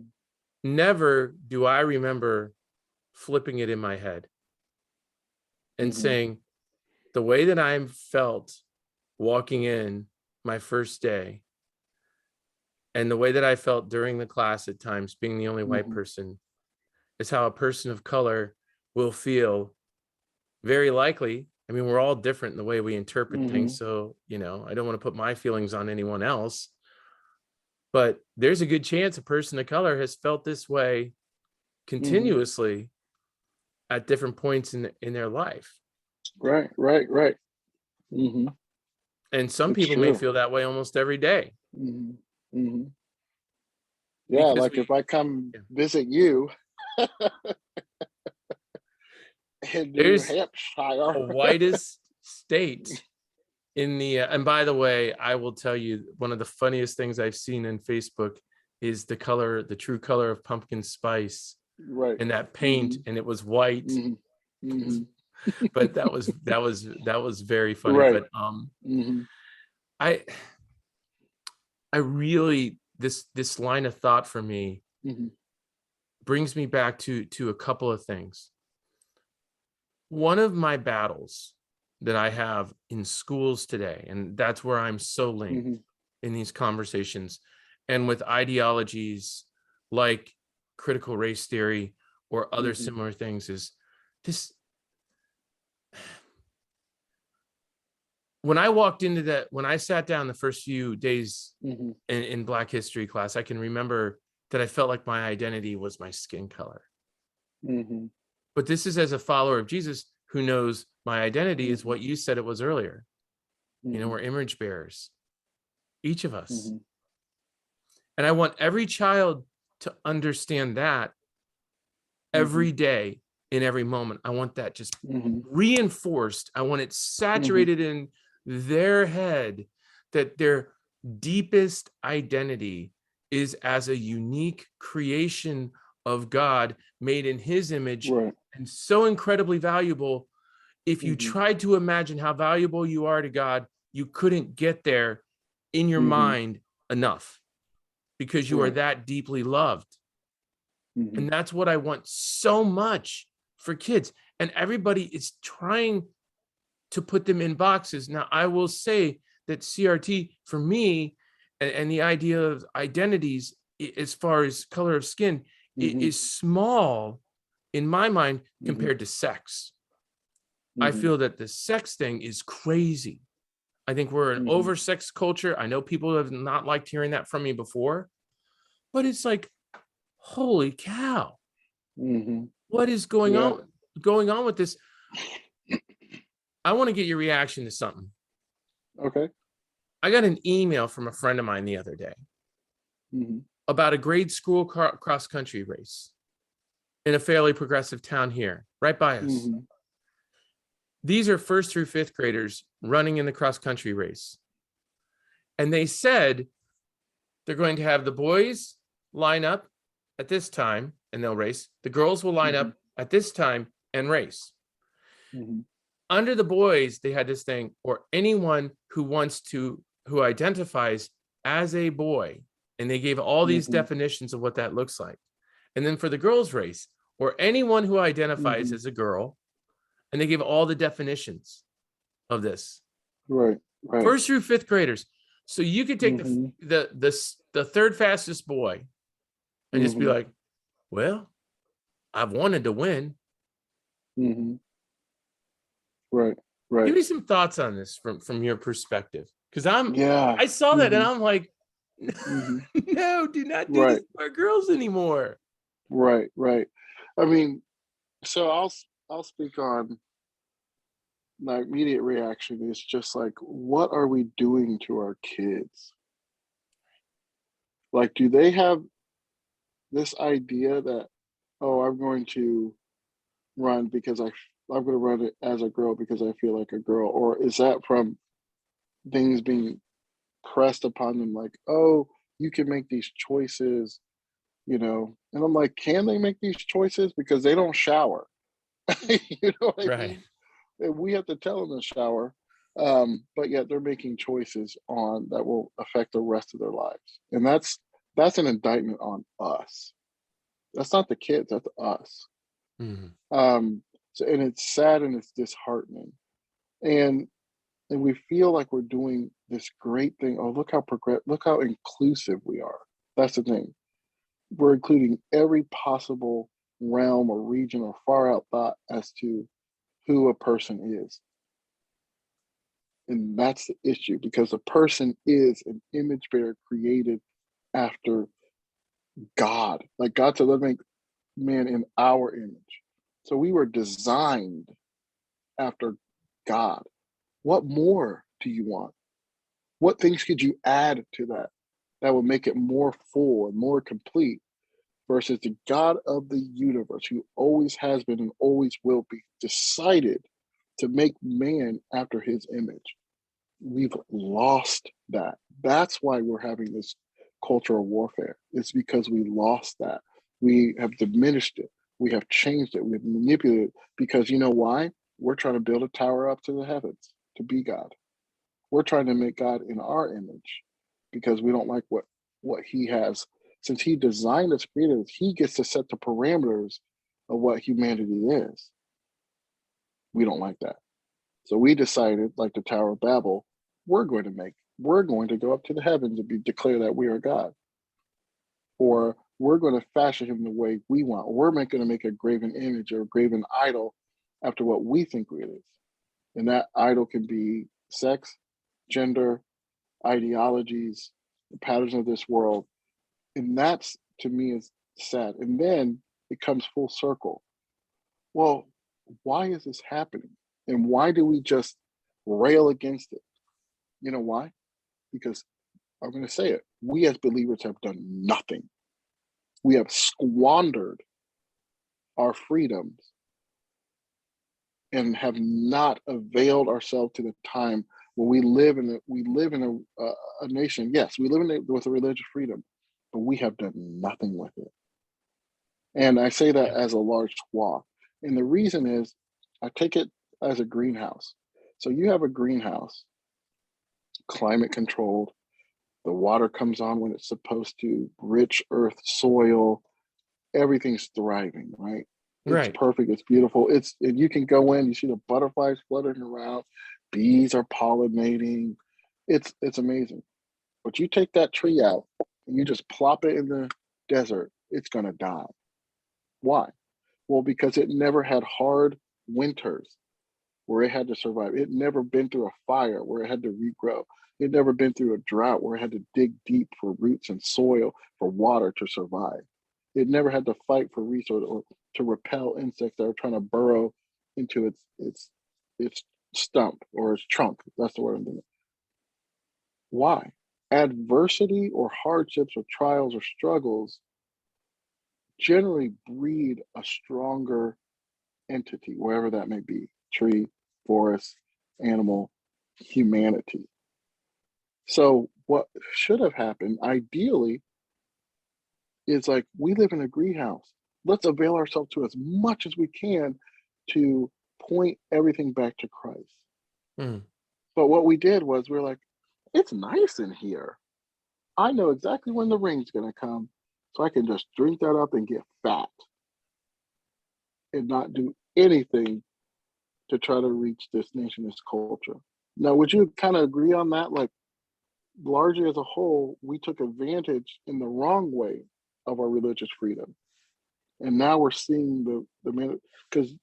never do I remember flipping it in my head and Hmm. saying, the way that I felt walking in my first day and the way that I felt during the class at times, being the only white Hmm. person, is how a person of color will feel very likely. I mean, we're all different in the way we interpret things. Hmm. So, you know, I don't want to put my feelings on anyone else, but there's a good chance a person of color has felt this way Hmm. continuously at different points in their life. Right, right, right. Hmm. And some It's people may true. feel that way almost every day Hmm. Hmm. Yeah, because like we, if I come yeah. visit you in New There's Hampshire. the whitest state in the, and by the way, I will tell you, one of the funniest things I've seen in Facebook is the true color of pumpkin spice Right. and that Hmm. paint, and it was white. Hmm. Hmm. But that was very funny. Right. But Hmm. I I really, this line of thought for me Hmm. brings me back to a couple of things. One of my battles that I have in schools today, and that's where I'm so linked Hmm. in these conversations, and with ideologies like critical race theory or other Hmm. similar things, is this. When I walked into that, when I sat down the first few days Hmm. in Black history class, I can remember that I felt like my identity was my skin color. Hmm. But this is as a follower of Jesus who knows my identity is what you said it was earlier. Mhm. We're image bearers, each of us. Mhm. And I want every child to understand that every Mhm. day, in every moment. I want that just Mhm. reinforced. I want it Mhm. saturated in their head that their deepest identity is as a unique creation of God made in his image Right. and so incredibly valuable. If you Mhm. tried to imagine how valuable you are to God, you couldn't get there in your Mhm. mind enough because you are Right. that deeply loved. Mhm. And that's what I want so much for kids. And everybody is trying to put them in boxes. Now, I will say that CRT for me and the idea of identities as far as color of skin Mhm. is small in my mind Mhm. compared to sex. I Mhm. feel that the sex thing is crazy. I think we're an Mhm. over-sex culture. I know people have not liked hearing that from me before, but it's like, holy cow, Mhm. what is Yeah. going on with this? I want to get your reaction to something. Okay. I got an email from a friend of mine the other day Mhm. about a grade school cross country race in a fairly progressive town here, right by us. Mhm. These are first through fifth graders running in the cross country race. And they said they're going to have the boys line up at this time and they'll race. The girls will line Mhm. up at this time and race. Mhm. Under the boys, they had this thing, or anyone who identifies as a boy. And they gave all these Mhm. definitions of what that looks like. And then for the girls' race, or anyone who identifies Mhm. as a girl, and they gave all the definitions of this. Right. Right. First through fifth graders. So you could take Mhm. the third fastest boy and just be Mhm. like, well, I've wanted to win. Mhm. Right. Give Right. me some thoughts on this from your perspective. Because Yeah. I saw that and Mhm. I'm like, Mhm. no, do not do this Right. to our girls anymore. Right. Right. I mean, so I'll speak on my immediate reaction is just like, what are we doing to our kids? Like, do they have this idea that, oh, I'm going to run because I'm going to run it as a girl because I feel like a girl, or is that from things being pressed upon them, like, oh, you can make these choices, And I'm like, can they make these choices because they don't shower? You know what I Right. mean? And we have to tell them to shower, but yet they're making choices on that will affect the rest of their lives, and that's an indictment on us. That's not the kids, that's us. Mhm. So, and it's sad and it's disheartening, and we feel like we're doing this great thing. Oh, look how inclusive we are. That's the thing. We're including every possible realm or region or far out thought as to who a person is. And that's the issue because a person is an image bearer created after God. Like God said, let make man in our image. So we were designed after God. What more do you want? What things could you add to that would make it more full and more complete versus the God of the universe who always has been and always will be decided to make man after his image? We've lost that. That's why we're having this cultural warfare. It's because we lost that. We have diminished it. We have changed it. We've manipulated it because you know why? We're trying to build a tower up to the heavens to be God. We're trying to make God in our image because we don't like what he has. Since he designed us, created us, he gets to set the parameters of what humanity is. We don't like that. So we decided, like the Tower of Babel, we're going to go up to the heavens and declare that we are God. Or we're going to fashion him the way we want. Or we're going to make a graven image or a graven idol after what we think it is. And that idol can be sex, gender, ideologies, the patterns of this world. And that's to me is sad. And then it comes full circle. Well, why is this happening? And why do we just rail against it? You know why? Because I'm going to say it. We as believers have done nothing. We have squandered our freedoms and have not availed ourselves to the time where we live in a nation. Yes, we live with a religious freedom, but we have done nothing with it. And I say that as a large swath. And the reason is, I take it as a greenhouse. So you have a greenhouse, climate controlled. The water comes on when it's supposed to, rich earth, soil, everything's thriving, right? It's Right. perfect. It's beautiful. And you can go in, you see the butterflies fluttering around, bees are pollinating. It's amazing. But you take that tree out and you just plop it in the desert, it's gonna die. Why? Well, because it never had hard winters where it had to survive. It never been through a fire where it had to regrow. It never been through a drought where it had to dig deep for roots and soil for water to survive. It never had to fight for resource or to repel insects that are trying to burrow into its stump or its trunk. That's the word I'm thinking. Why? Adversity or hardships or trials or struggles generally breed a stronger entity, wherever that may be: tree, forest, animal, humanity. So, what should have happened ideally is like, we live in a greenhouse. Let's avail ourselves to as much as we can to point everything back to Christ. Mm. But what we did was we're like, it's nice in here. I know exactly when the rain's going to come, so I can just drink that up and get fat and not do anything to try to reach this nation, this culture. Now, would you kind of agree on that? Like, largely as a whole, we took advantage in the wrong way of our religious freedom. And now we're seeing because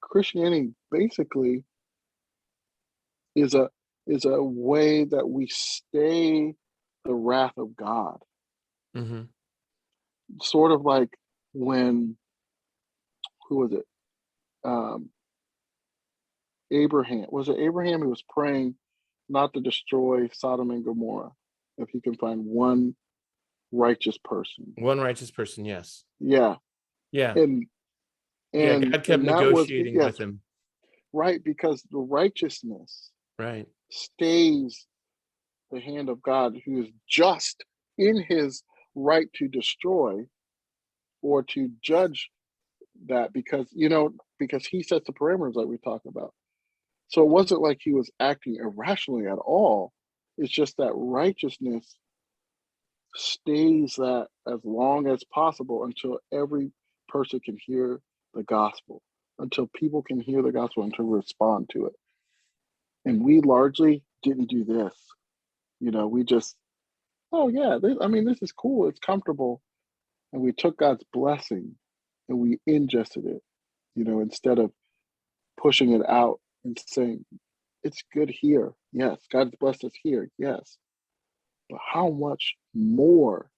Christianity basically is a way that we stay the wrath of God. Hmm. Sort of like when, who was it? Um, Abraham. Was it Abraham who was praying not to destroy Sodom and Gomorrah if he can find one righteous person? One righteous person. Yes. Yeah. Yeah. And Yeah. and God kept and that was, negotiating yes, with him. right, because the righteousness Right. stays the hand of God, who is just in his right to destroy or to judge that, because he sets the parameters like we talked about. So it wasn't like he was acting irrationally at all. It's just that righteousness stays that as long as possible until every person can hear the gospel, until people can hear the gospel and to respond to it. And we largely didn't do this. We just, oh yeah, this is cool, it's comfortable. And we took God's blessing and we ingested it, instead of pushing it out and saying, it's good here. Yes, God's blessed us here. Yes. But how much more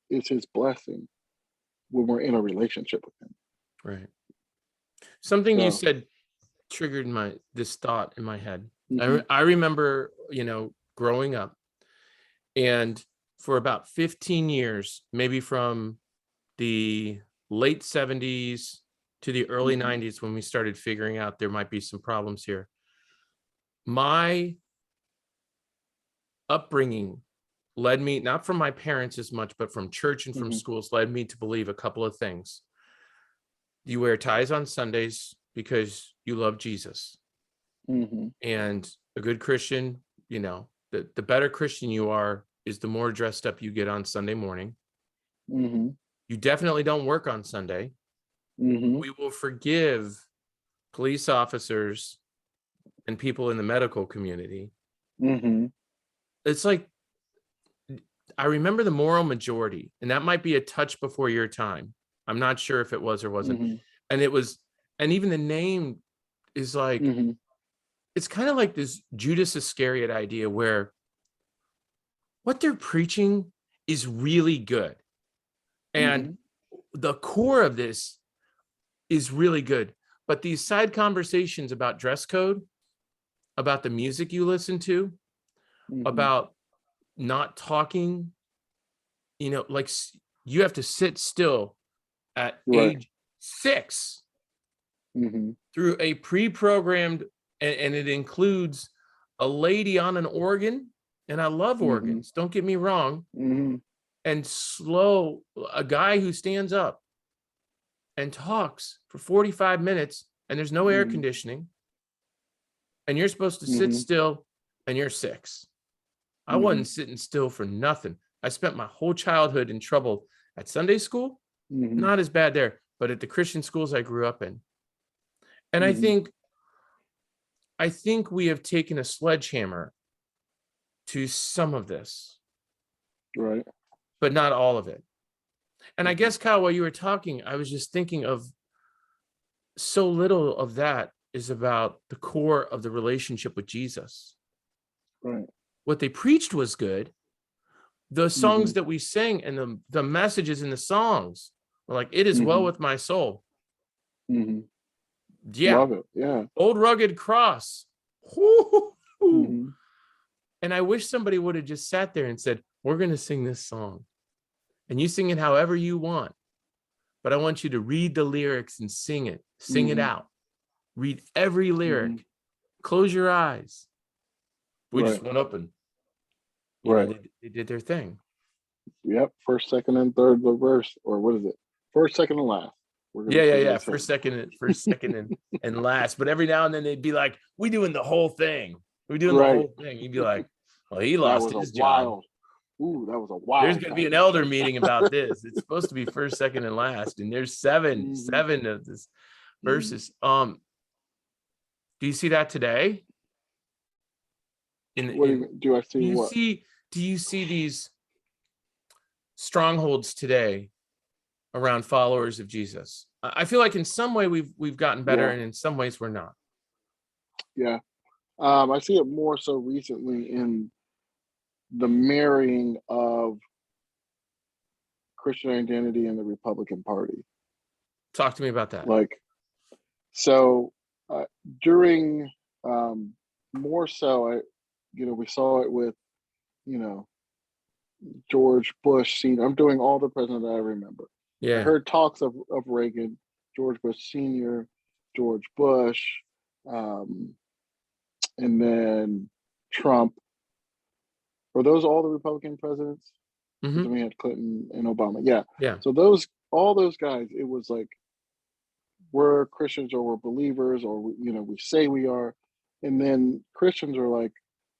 is his blessing when we're in a relationship with him? Right. Something you So, said triggered this thought in my head. mm-hmm, I remember, growing up, and for about 15 years, maybe from the late 70s to the early mm-hmm, 90s, when we started figuring out there might be some problems here, my upbringing led me, not from my parents as much, but from church and from mm-hmm, schools, led me to believe a couple of things. You wear ties on Sundays because you love Jesus. mm-hmm, And a good Christian, the better Christian you are is the more dressed up you get on Sunday morning. mm-hmm, You definitely don't work on Sunday. mm-hmm, We will forgive police officers and people in the medical community. mm-hmm, It's like, I remember the moral majority, and that might be a touch before your time. I'm not sure if it was or wasn't. mm-hmm, And it was, and even the name is like, mm-hmm, it's kind of like this Judas Iscariot idea where what they're preaching is really good. And mm-hmm, the core of this is really good, But these side conversations about dress code, about the music you listen to, about not talking, like you have to sit still at Right. age 6 Mm-hmm. through a pre-programmed, and it includes a lady on an organ, and I love organs, don't get me wrong, Mm-hmm. and a guy who stands up and talks for 45 minutes, and there's no air conditioning, and you're supposed to sit still, and you're 6. I wasn't sitting still for nothing. I spent my whole childhood in trouble at Sunday school, not as bad there, but at the Christian schools I grew up in. And I think we have taken a sledgehammer to some of this, Right. but not all of it. And I guess, Kyle, while you were talking, I was just thinking of so little of that is about the core of the relationship with Jesus. Right. What they preached was good. The songs that we sang and the messages in the songs were like, it is well with my soul. Yeah. Love it. Yeah. Old rugged cross. And I wish somebody would have just sat there and said, we're going to sing this song. And you sing it however you want. But I want you to read the lyrics and sing it. Sing it out. Read every lyric. Close your eyes. We just went up and they did their thing. Yep. First, second, and third the verse. Or what is it? First, second, and last. Yeah. First, second, and last. But every now and then they'd be like, we doing the whole thing. We doing the whole thing. You'd be like, well, he lost his job. Ooh, that was a wild. There's going to be an elder meeting about this. It's supposed to be first, second, and last. And there's seven of this verses. Do you see that today? Do I see what? Do you see these strongholds today around followers of Jesus? I feel like in some way we've gotten better, and in some ways we're not. Yeah. I see it more so recently in the marrying of Christian identity and the Republican Party. Talk to me about that. During more so, we saw it with, George Bush Sr. I'm doing all the presidents that I remember. Yeah. I heard talks of Reagan, George Bush Sr., George Bush, and then Trump. Were those all the Republican presidents? Then we had Clinton and Obama. Yeah. So all those guys, it was like, we're Christians or we're believers, or we say we are, and then Christians are like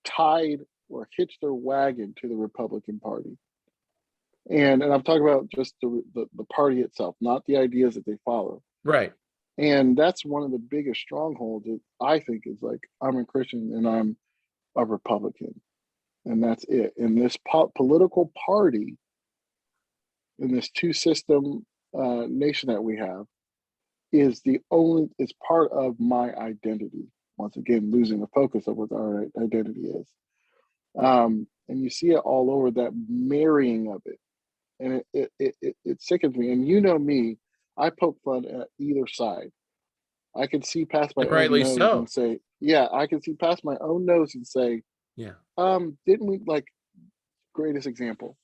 tied or hitch their wagon to the Republican Party. And I'm talking about just the party itself, not the ideas that they follow. Right. And that's one of the biggest strongholds that I think is like, I'm a Christian and I'm a Republican. And that's it. And this political party in this two-system nation that we have is part of my identity. Once again, losing the focus of what our identity is. And you see it all over, that marrying of it. And it sickens me. And you know me, I poke fun at either side. I can see past my own nose and say, I can see past my own nose and say, didn't we, like, greatest example,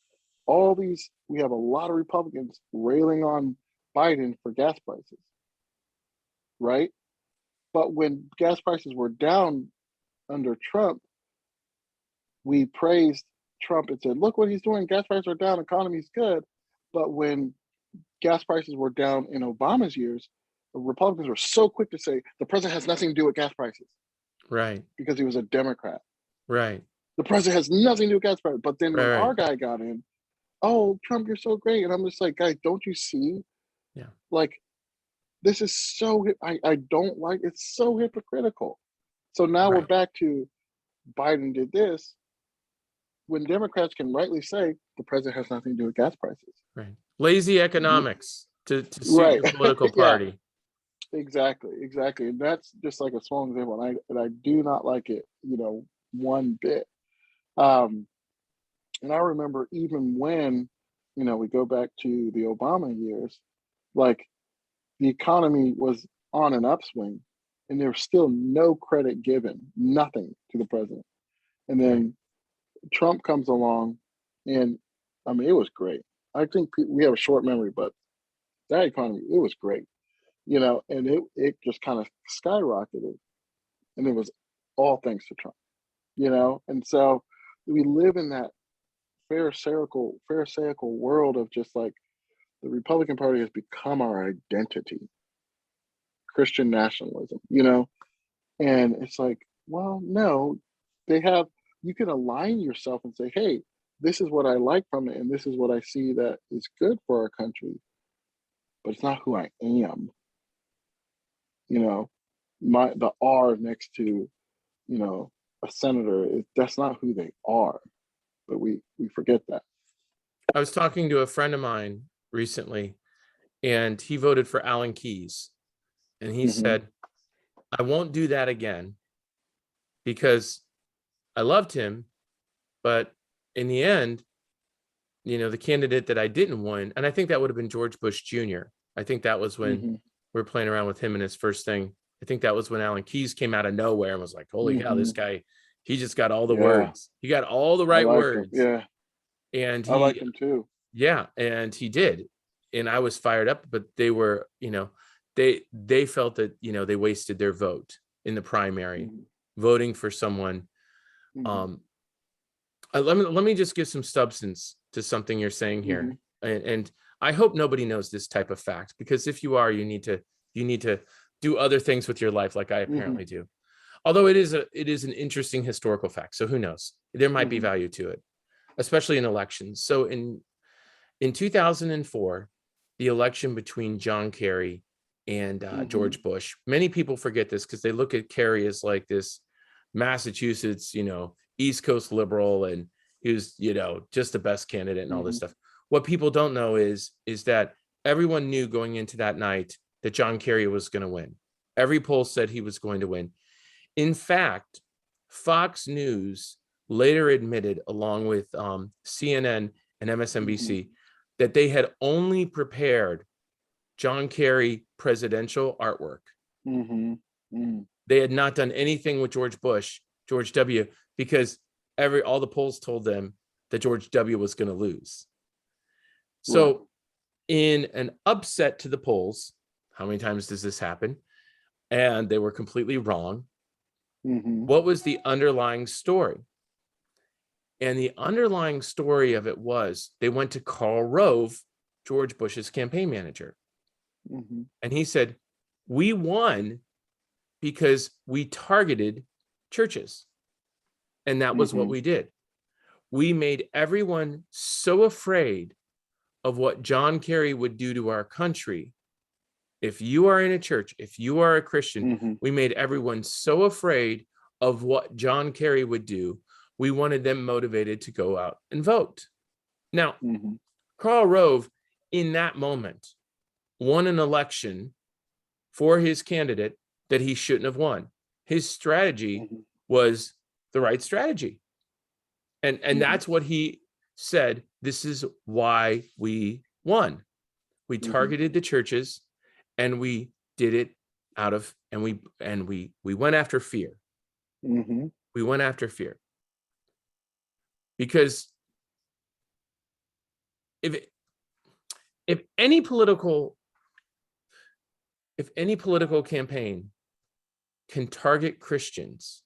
we have a lot of Republicans railing on Biden for gas prices, right? But when gas prices were down under Trump, we praised Trump and said, look what he's doing, gas prices are down, economy's good. But when gas prices were down in Obama's years, the Republicans were so quick to say the president has nothing to do with gas prices. Right. Because he was a Democrat. Right. The president has nothing to do with gas prices. But then when our guy got in, oh, Trump, you're so great. And I'm just like, guys, don't you see? Yeah. Like, this is so, I don't like, it's so hypocritical. So now we're back to Biden did this, when Democrats can rightly say the president has nothing to do with gas prices. Right. Lazy economics to suit your political party. Exactly. And that's just like a small example. And I do not like it, one bit. And I remember even when, we go back to the Obama years, like, the economy was on an upswing, and there was still no credit given, nothing to the president. And Right. then Trump comes along, and I mean, it was great. I think we have a short memory, but that economy, it was great, and it just kind of skyrocketed, and it was all thanks to Trump, and so we live in that pharisaical world of just like the Republican Party has become our identity, Christian nationalism, and it's like, well, no, they have, you can align yourself and say, hey, this is what I like from it, and this is what I see that is good for our country, but it's not who I am. The R next to, a senator, that's not who they are. But we forget that. I was talking to a friend of mine recently, and he voted for Alan Keyes. And he Mm-hmm. said, I won't do that again because I loved him. But in the end, the candidate that I didn't win, and I think that would have been George Bush Jr. I think that was when Mm-hmm. we were playing around with him in his first thing. I think that was when Alan Keyes came out of nowhere and was like, holy cow, this Mm-hmm. guy, he just got all the Yeah, words. He got all the I right like him. words. Yeah, And I like him too. yeah, and he did. And I was fired up, but they were, they felt that, they wasted their vote in the primary, Mm-hmm. voting for someone. Mm-hmm. Um, let me just give some substance to something you're saying Mm-hmm. here. And I hope nobody knows this type of fact, because if you are, you need to do other things with your life like I Mm-hmm. apparently do. Although it is an interesting historical fact. So who knows? There might be Mm-hmm. value to it, especially in elections. So in 2004, the election between John Kerry and Mm-hmm. George Bush, many people forget this because they look at Kerry as like this Massachusetts, East Coast liberal, and he was, just the best candidate and all this Mm-hmm. stuff. What people don't know is that everyone knew going into that night that John Kerry was going to win. Every poll said he was going to win. In fact, Fox News later admitted, along with CNN and Mm-hmm. MSNBC, that they had only prepared John Kerry presidential artwork. Mm-hmm. Mm-hmm. They had not done anything with George W, because all the polls told them that George W was going to lose. So Right. in an upset to the polls, how many times does this happen? And they were completely wrong. Mm-hmm. What was the underlying story? And the underlying story of it was they went to Karl Rove, George Bush's campaign manager. Mm-hmm. And he said, we won because we targeted churches. And that was what Mm-hmm. we did. We made everyone so afraid of what John Kerry would do to our country. If you are in a church, if you are a Christian, Mm-hmm. we made everyone so afraid of what John Kerry would do. We wanted them motivated to go out and vote. Now, Mm-hmm. Karl Rove, in that moment, won an election for his candidate that he shouldn't have won. His strategy Mm-hmm. was the right strategy. And Mm-hmm. that's what he said. This is why we won. We Mm-hmm. targeted the churches, and we did it and we went after fear. Mm-hmm. We went after fear. Because if any political campaign can target Christians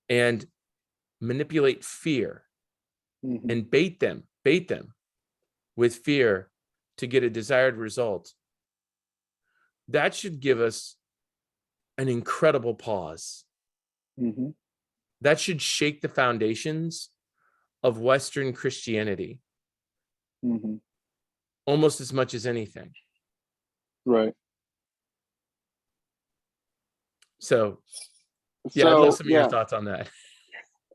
and manipulate fear Mm-hmm. and bait them with fear to get a desired result, that should give us an incredible pause. Mm-hmm. That should shake the foundations of Western Christianity Mm-hmm. almost as much as anything. Right. So, yeah, I'd love So some of your yeah, thoughts on that.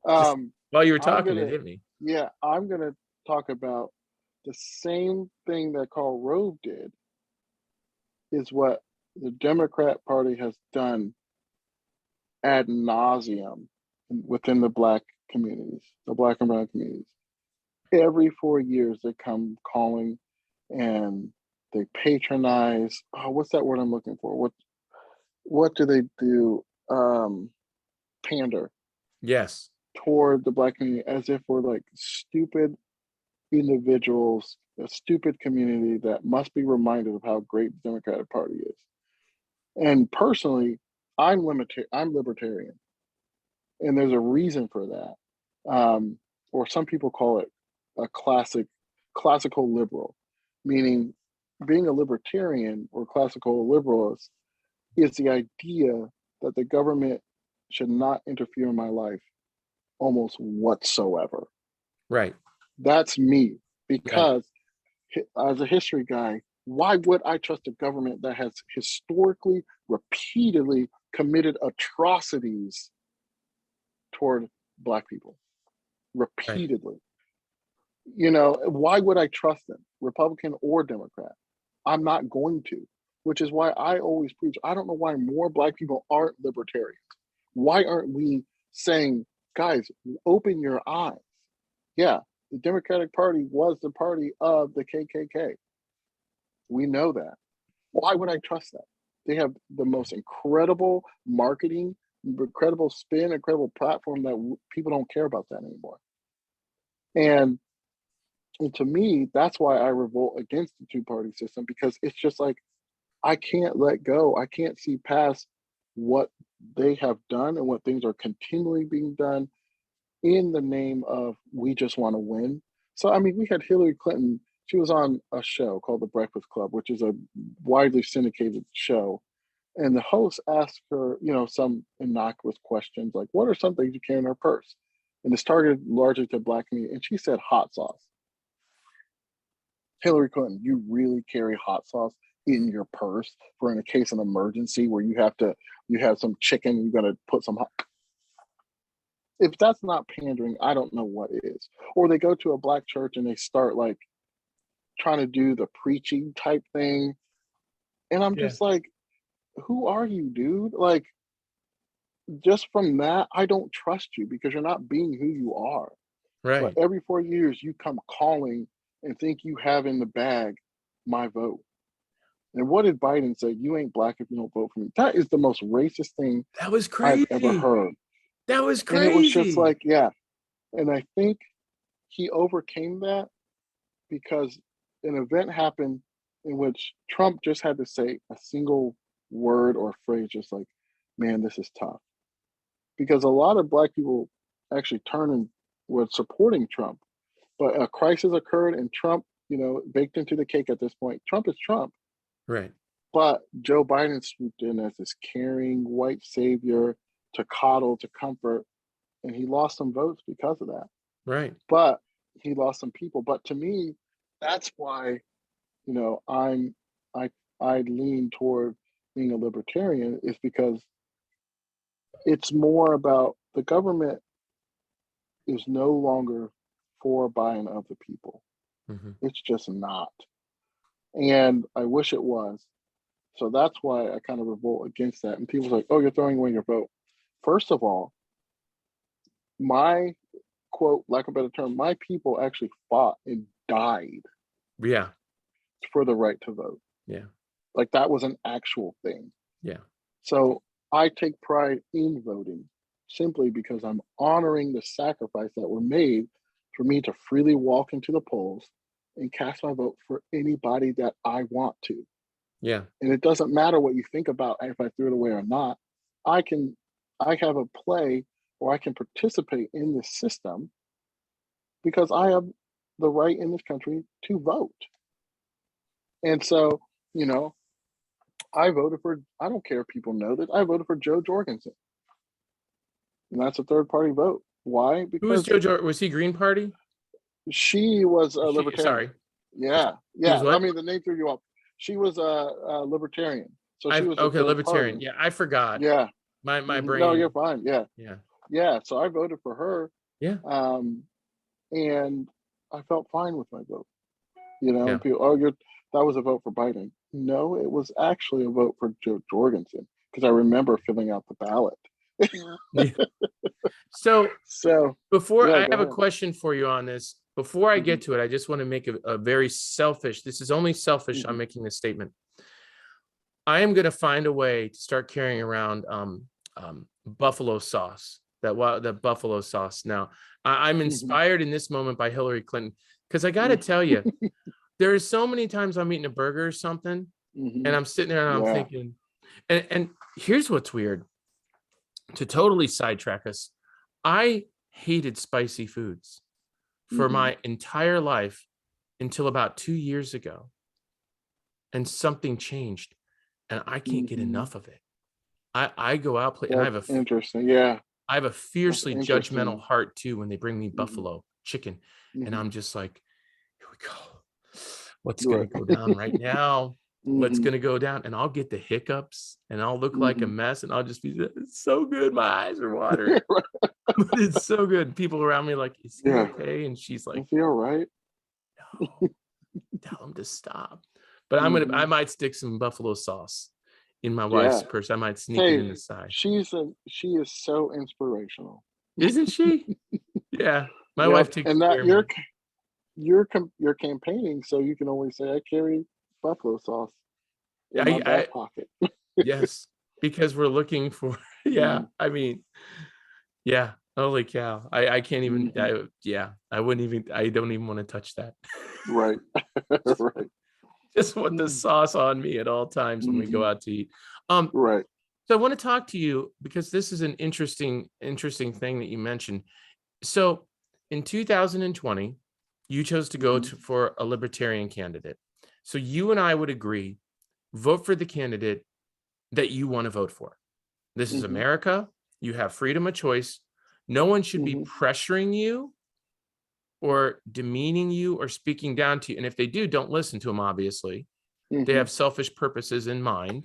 Just um, while you were I'm talking, it gonna hit me. I'm gonna talk about the same thing that Karl Rove did is what the Democrat Party has done ad nauseum within the Black communities, the Black and brown communities. Every 4 years, they come calling and They patronize. Oh, what's that word I'm looking for? What do they do? Pander Yes. toward the Black community as if we're like stupid individuals, a stupid community that must be reminded of how great the Democratic Party is. And personally, I'm libertarian, and there's a reason for that. Or some people call it a classical liberal, meaning being a libertarian or classical liberalist is the idea that the government should not interfere in my life almost whatsoever. Right. That's me, Right. because as a history guy, why would I trust a government that has historically, repeatedly committed atrocities toward Black people? Right. Repeatedly. Why would I trust them, Republican or Democrat? I'm not going to, which is why I always preach. I don't know why more Black people aren't libertarians. Why aren't we saying, guys, open your eyes? Yeah, the Democratic Party was the party of the KKK. We know that. Why would I trust that? They have the most incredible marketing, incredible spin, incredible platform that people don't care about that anymore. And to me, that's why I revolt against the two-party system, because it's just like, I can't let go. I can't see past what they have done and what things are continually being done in the name of we just want to win. So, I mean, we had Hillary Clinton. She was on a show called The Breakfast Club, which is a widely syndicated show. And the host asked her, some innocuous questions like, what are some things you carry in her purse? And it's targeted largely to Black community. And she said hot sauce. Hillary Clinton, you really carry hot sauce in your purse for in a case of an emergency where you have some chicken, you got to put some hot. If that's not pandering, I don't know what is. Or they go to a Black church and they start like trying to do the preaching type thing. And I'm just like, who are you, dude? Like, just from that, I don't trust you because you're not being who you are. But Right. every 4 years, you come calling and think you have in the bag my vote. And what did Biden say? You ain't Black if you don't vote for me. That is the most racist thing That was I've ever crazy. heard. That was And it was just crazy. like, yeah. And I think he overcame that because an event happened in which Trump just had to say a single word or phrase, just like, man, this is tough. Because a lot of Black people actually turned and were supporting Trump. But a crisis occurred and Trump, baked into the cake at this point. Trump is Trump. Right. But Joe Biden swooped in as this caring white savior to coddle, to comfort, and he lost some votes because of that. Right. But he lost some people. But to me, that's why, I I lean toward being a libertarian, is because it's more about the government is no longer for, by, and of the people. Mm-hmm. It's just not. And I wish it was. So that's why I kind of revolt against that. And people's like, oh, you're throwing away your vote. First of all, my quote, lack of a better term, my people actually fought and died Yeah. for the right to vote. Yeah. Like that was an actual thing. Yeah. So I take pride in voting simply because I'm honoring the sacrifice that were made for me to freely walk into the polls and cast my vote for anybody that I want to. Yeah. And it doesn't matter what you think about if I threw it away or not. I have a play, or I can participate in this system because I have the right in this country to vote. And so, I voted for, I don't care if people know this, I voted for Joe Jorgensen. And that's a third party vote. Why? Who was Because Joe George? Was he Green Party? she was a She, libertarian. sorry. Yeah. He was Yeah. I what? mean, the name threw you off. She was a libertarian. So she was a Okay, third libertarian. party. Yeah, I forgot. Yeah. My No, you're brain. fine. Yeah. Yeah. Yeah. So I voted for her. Yeah. And I felt fine with my vote. Yeah. And people, oh, that was a vote for Biden. No, it was actually a vote for Joe Jorgensen because I remember filling out the ballot. Yeah. So So, before yeah, I go have a ahead. question for you on this, before I get to it, I just want to make a very selfish, this is only selfish, I'm making this statement. I am going to find a way to start carrying around buffalo sauce, that buffalo sauce. Now, I'm inspired in this moment by Hillary Clinton, because I got to tell you, there are so many times I'm eating a burger or something, and I'm sitting there and I'm thinking, and here's what's weird, to totally sidetrack us. I hated spicy foods for my entire life until about 2 years ago, and something changed, and I can't get enough of it. I go out play, and I have interesting. Yeah, I have a fiercely interesting. judgmental heart too when they bring me buffalo chicken, and I'm just like, here we go. What's going to go down right now? What's going to go down? And I'll get the hiccups, and I'll look like a mess, and I'll just be, it's so good. My eyes are watering. But it's so good. People around me are like, is he okay? And she's like, is he all right? No, tell him to stop. But I might stick some buffalo sauce in my wife's purse. I might sneak it in the side. She is so inspirational, isn't she? Yeah, my wife takes and care of that me. you're campaigning, so you can always say, I carry buffalo sauce in my back pocket. Yes, because we're looking for, I mean, yeah, holy cow. I can't even, I wouldn't even, I don't even want to touch that. Right. Right. Just want the sauce on me at all times when we go out to eat. Right. So I want to talk to you because this is an interesting thing that you mentioned. So in 2020, you chose to go for a libertarian candidate. So you and I would agree, vote for the candidate that you want to vote for. This is America. You have freedom of choice. No one should be pressuring you or demeaning you or speaking down to you. And if they do, don't listen to them, obviously. They have selfish purposes in mind.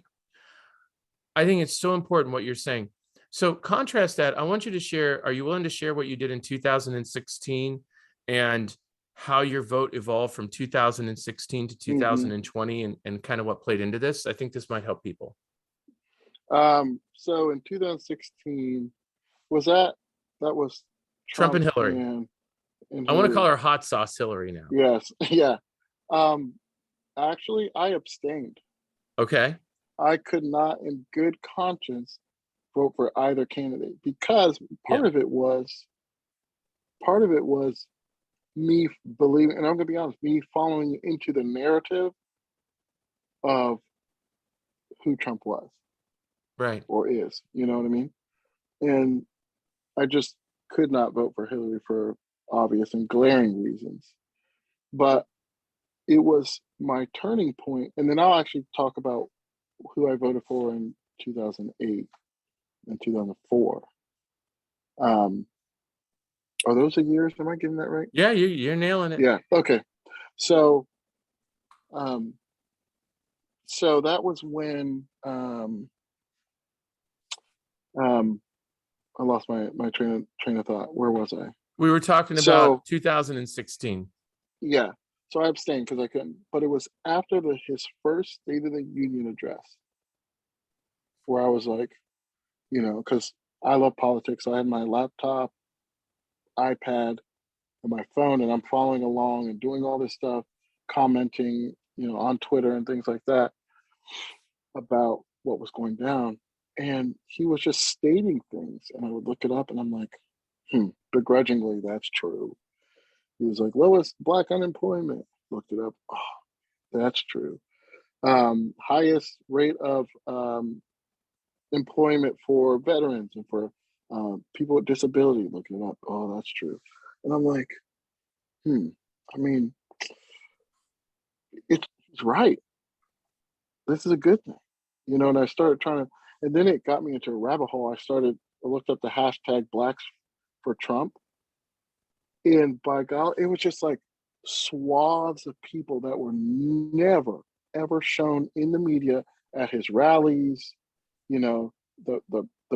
I think it's so important what you're saying. So contrast that. I want you to share, are you willing to share what you did in 2016 and how your vote evolved from 2016 to 2020 and kind of what played into this? I think this might help people. So in 2016, that was Trump and Hillary. And I want to call her hot sauce Hillary now. Yes. Yeah. Actually, I abstained. Okay. I could not, in good conscience, vote for either candidate because part of it was me believing, and I'm going to be honest, me following into the narrative of who Trump was, right, or is. You know what I mean? And I just could not vote for Hillary for obvious and glaring reasons. But it was my turning point, and then I'll actually talk about who I voted for in 2008 and 2004. Are those the years? Am I getting that right? Yeah, you're nailing it. Yeah. Okay. So, so that was when I lost my train of thought. Where was I? We were talking about 2016. Yeah. So I abstained because I couldn't. But it was after his first State of the Union address where I was like, because I love politics. So I had my laptop, iPad, and my phone, and I'm following along and doing all this stuff, commenting, on Twitter and things like that about what was going down. And he was just stating things, and I would look it up, and I'm like, begrudgingly, that's true. He was like, lowest Black unemployment. Looked it up. Oh, that's true. Highest rate of employment for veterans and for people with disability. Looking it up. Oh, that's true. And I'm like, I mean, it's right. This is a good thing, and I started trying to, and then it got me into a rabbit hole. I looked up the hashtag Blacks for Trump. And by God, it was just like swaths of people that were never, ever shown in the media at his rallies, the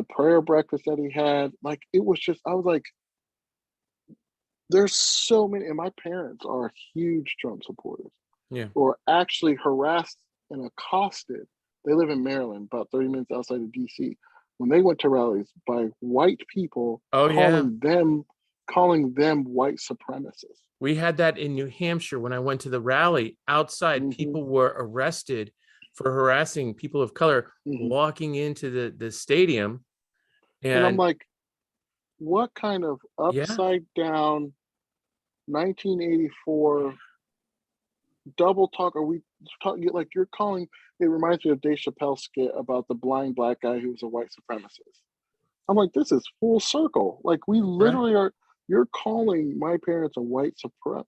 prayer breakfast that he had. Like, it was just, I was like, there's so many, and my parents are huge Trump supporters. Yeah. Or actually harassed and accosted. They live in Maryland, about 30 minutes outside of DC. When they went to rallies by white people calling them calling them white supremacists. We had that in New Hampshire when I went to the rally. Outside, people were arrested for harassing people of color walking into the stadium. And I'm like, what kind of upside down 1984 double talk are we talking? Like, you're calling, it reminds me of Dave Chappelle's skit about the blind black guy who was a white supremacist. I'm like, this is full circle. Like, we literally are, you're calling my parents a white supremacist.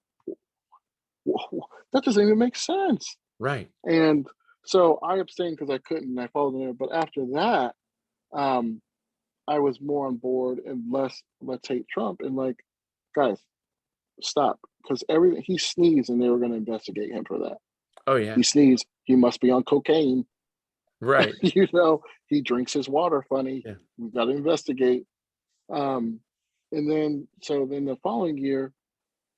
That doesn't even make sense. Right. And so I abstained because I couldn't, and I followed them. But after that, I was more on board and less, let's hate Trump. And like, guys, stop. Because everything, he sneezed and they were going to investigate him for that. Oh, yeah. He sneezed. He must be on cocaine. Right. You know, he drinks his water funny. Yeah. We've got to investigate. And then, so then the following year,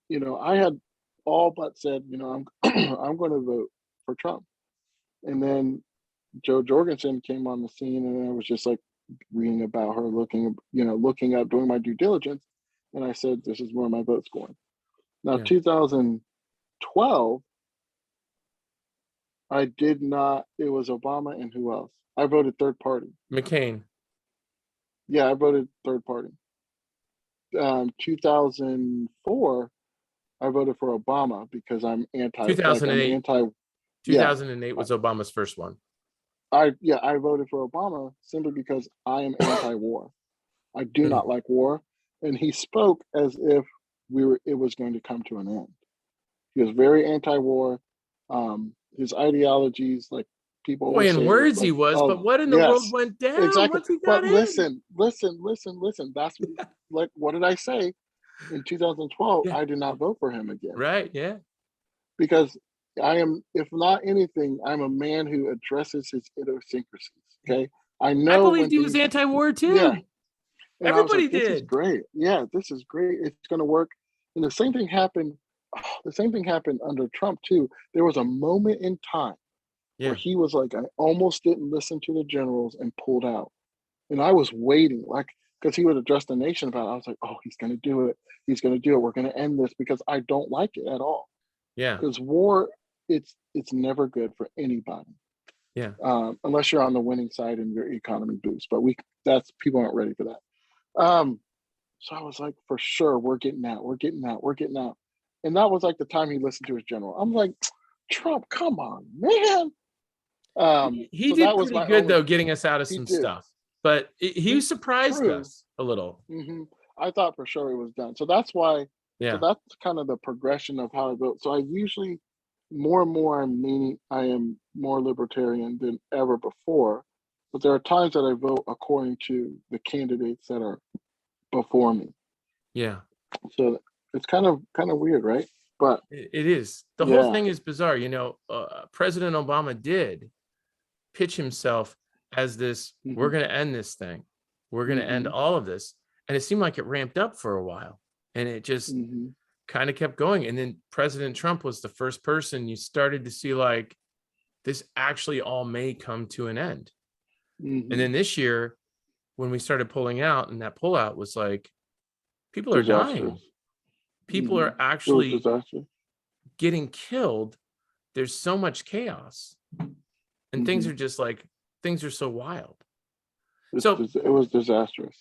you know, I had all but said, you know, I'm going to vote for Trump. And then Joe Jorgensen came on the scene, and I was just like reading about her, looking up, doing my due diligence. And I said, this is where my vote's going. Now, 2012, I did not, it was Obama and who else? I voted third party. McCain. Yeah, I voted third party. 2004, I voted for Obama because I'm anti. 2008. 2008 yeah, was Obama's first one. I voted for Obama simply because I am anti-war. I do not like war, and he spoke as if it was going to come to an end. He was very anti-war. His ideologies, like people Boy, always in say, words like, he was, oh, but what in the yes, world went down exactly. once he got But in? listen. That's like, what did I say? In 2012, I did not vote for him again. Right, yeah. Because I am, if not anything, I'm a man who addresses his idiosyncrasies. Okay. I know. I believed he was anti-war too. Yeah. And everybody like, did. This is great. Yeah, this is great. It's going to work. And the same thing happened. The same thing happened under Trump too. There was a moment in time where he was like, I almost didn't listen to the generals and pulled out. And I was waiting, like, because he would address the nation about it. I was like, oh, he's going to do it. He's going to do it. We're going to end this, because I don't like it at all. Yeah. Because war, it's never good for anybody. Yeah. Unless you're on the winning side and your economy boosts. But people aren't ready for that. So I was like, for sure, we're getting out. And that was like the time he listened to his general. I'm like, Trump, come on, man. He so did that was pretty my good, only, though, getting us out of some stuff. But he surprised us a little. I thought for sure it was done. So that's why. Yeah. So that's kind of the progression of how I vote. So I usually, more and more, I am more libertarian than ever before. But there are times that I vote according to the candidates that are before me. Yeah. So it's kind of weird, right? But it is. The whole thing is bizarre. You know, President Obama did pitch himself as this, we're going to end this thing. We're going to end all of this. And it seemed like it ramped up for a while, and it just kind of kept going. And then President Trump was the first person you started to see, like, this actually all may come to an end. And then this year, when we started pulling out, and that pullout was like, people are dying. People are actually getting killed. There's so much chaos, and things are just like, things are so wild. It was disastrous.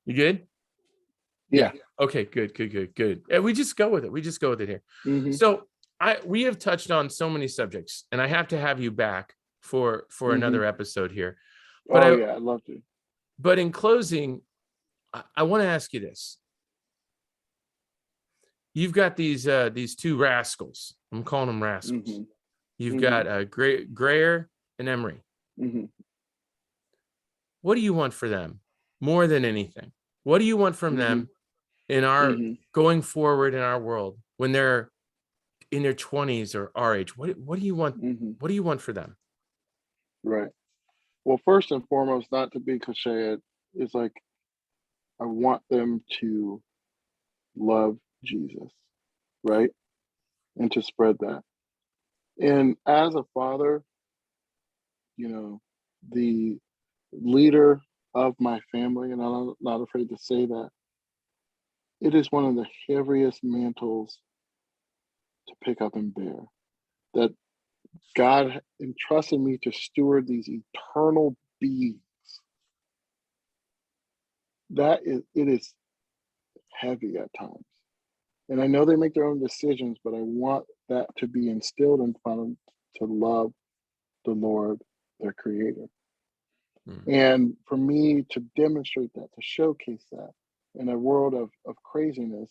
You good? Yeah. Okay, good. And we just go with it here. So we have touched on so many subjects, and I have to have you back for another episode here. But I'd love to. But in closing, I want to ask you this. You've got these two rascals. I'm calling them rascals. You've got Grayer and Emery. What do you want for them more than anything? What do you want from them in our going forward in our world when they're in their 20s or our age? What do you want? What do you want for them? Right. Well, first and foremost, not to be cliche, it's like, I want them to love Jesus, right? And to spread that. And as a father, you know, the leader of my family, and I'm not afraid to say that, it is one of the heaviest mantles to pick up and bear. That God entrusted me to steward these eternal beings. It is heavy at times. And I know they make their own decisions, but I want that to be instilled in them to love the Lord, their creator. And for me to demonstrate that, to showcase that in a world of craziness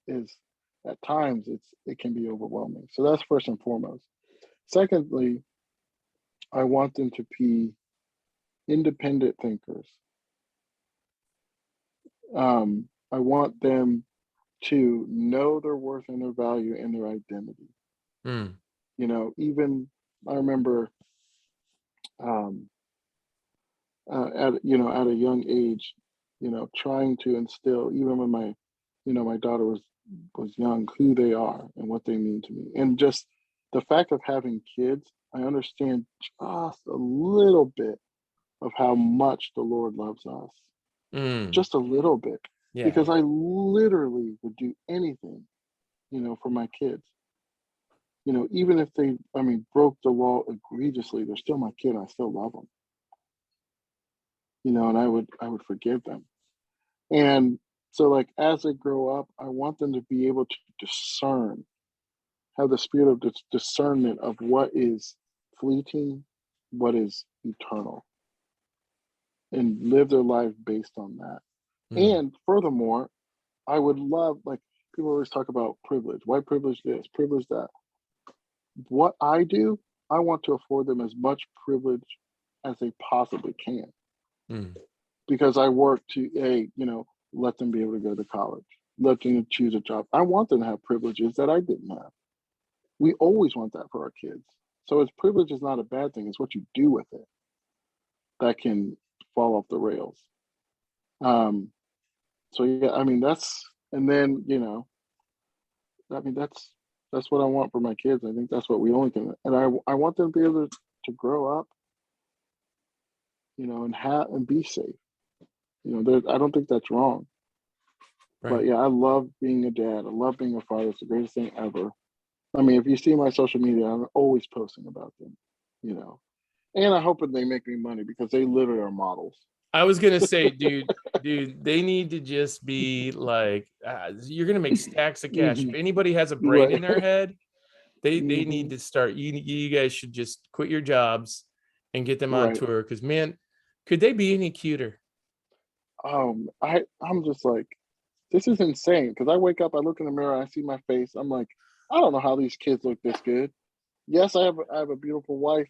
is at times it can be overwhelming. So that's first and foremost. Secondly, I want them to be independent thinkers. I want them to know their worth and their value and their identity. You know, even I remember at a young age, trying to instill, even when my daughter was young, who they are and what they mean to me. And just the fact of having kids, I understand just a little bit of how much the Lord loves us. Just a little bit. Yeah. Because I literally would do anything, for my kids. Even if they, broke the law egregiously, they're still my kid and I still love them. And I would forgive them. And so, like, as they grow up, I want them to be able to discern, have the spirit of discernment of what is fleeting, what is eternal, and live their life based on that. And furthermore, I would love, like, people always talk about privilege, white privilege this, privilege that. What I do, I want to afford them as much privilege as they possibly can. Because I work to, let them be able to go to college, let them choose a job. I want them to have privileges that I didn't have. We always want that for our kids. So it's privilege is not a bad thing. It's what you do with it that can fall off the rails. So yeah, and then, that's what I want for my kids. I think that's what we only can, and I want them to be able to grow up, and be safe. I don't think that's wrong. Right. But yeah, I love being a dad. I love being a father. It's the greatest thing ever. If you see my social media, I'm always posting about them, and I hope that they make me money because they literally are models. I was gonna say, dude, they need to just be like, you're gonna make stacks of cash. If anybody has a brain in their head, they need to start. You guys should just quit your jobs and get them on tour. Because man, could they be any cuter? I'm just like, this is insane. Because I wake up, I look in the mirror, I see my face. I'm like, I don't know how these kids look this good. Yes, I have a beautiful wife,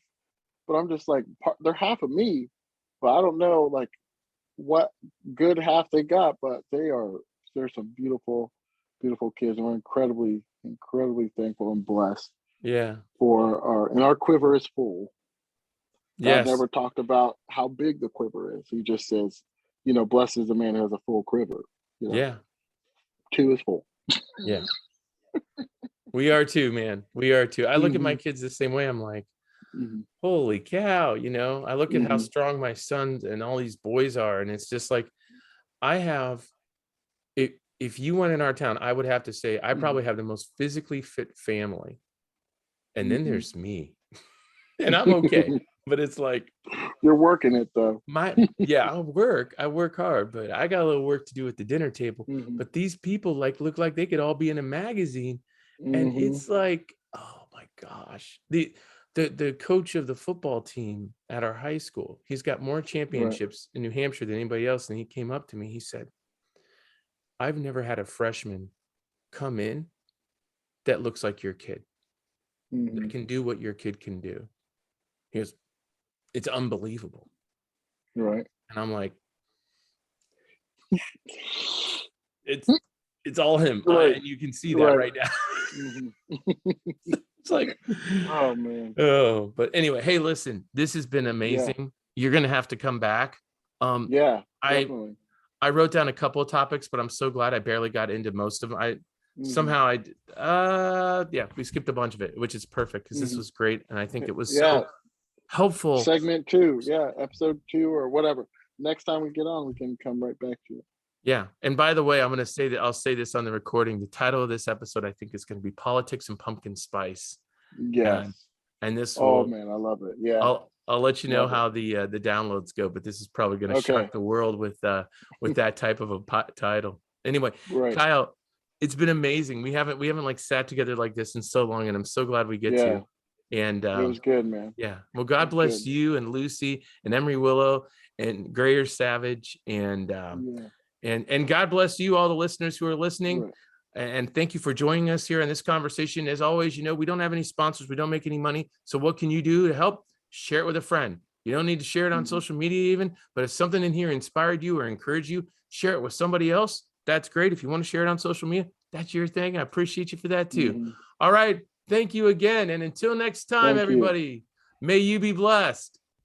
but I'm just like, they're half of me, but I don't know like what good half they got. But they're some beautiful, beautiful kids, and we're incredibly, incredibly thankful and blessed. Yeah. For our quiver is full. God Yes. never talked about how big the quiver is. He just says, blessed is the man who has a full quiver. Yeah. 2 is full. Yeah. We are too, man. We are too. I look at my kids the same way. I'm like, holy cow, I look at how strong my sons and all these boys are. And it's just like, I have, if you went in our town, I would have to say, I probably have the most physically fit family. And then there's me. And I'm okay. But it's like, you're working it though. I work hard, but I got a little work to do at the dinner table. But these people look like they could all be in a magazine. And it's like, oh my gosh. The coach of the football team at our high school, he's got more championships in New Hampshire than anybody else. And he came up to me, he said, I've never had a freshman come in that looks like your kid, that can do what your kid can do. He goes, it's unbelievable. Right. And I'm like, it's all him. And you can see that right now. It's like, oh man. Oh, but anyway, hey, listen, this has been amazing. Yeah. You're gonna have to come back. Yeah, definitely. I wrote down a couple of topics, but I'm so glad I barely got into most of them. Somehow we skipped a bunch of it, which is perfect because this was great. And I think it was so helpful. Segment 2. Yeah. Episode 2 or whatever. next time we get on, we can come right back to it. Yeah. And by the way, I'm going to say that I'll say this on the recording. The title of this episode, I think, is going to be Politics and Pumpkin Spice. Yes. And this Oh will, man, I love it. Yeah. I'll let you know Love it. how the downloads go, but this is probably going to Okay. shock the world with that type of a title. Anyway, Right. Kyle, it's been amazing. We haven't like sat together like this in so long, and I'm so glad we get Yeah. to. And It was good, man. yeah. Well, God bless good. you and Lucy and Emery Willow and Grayer Savage and and God bless you, all the listeners who are listening. Right. And thank you for joining us here in this conversation. As always, we don't have any sponsors. We don't make any money. So what can you do to help? Share it with a friend. You don't need to share it on social media even, but if something in here inspired you or encouraged you, share it with somebody else. That's great. If you want to share it on social media, that's your thing. I appreciate you for that too. All right. Thank you again. And until next time, everybody, may you be blessed.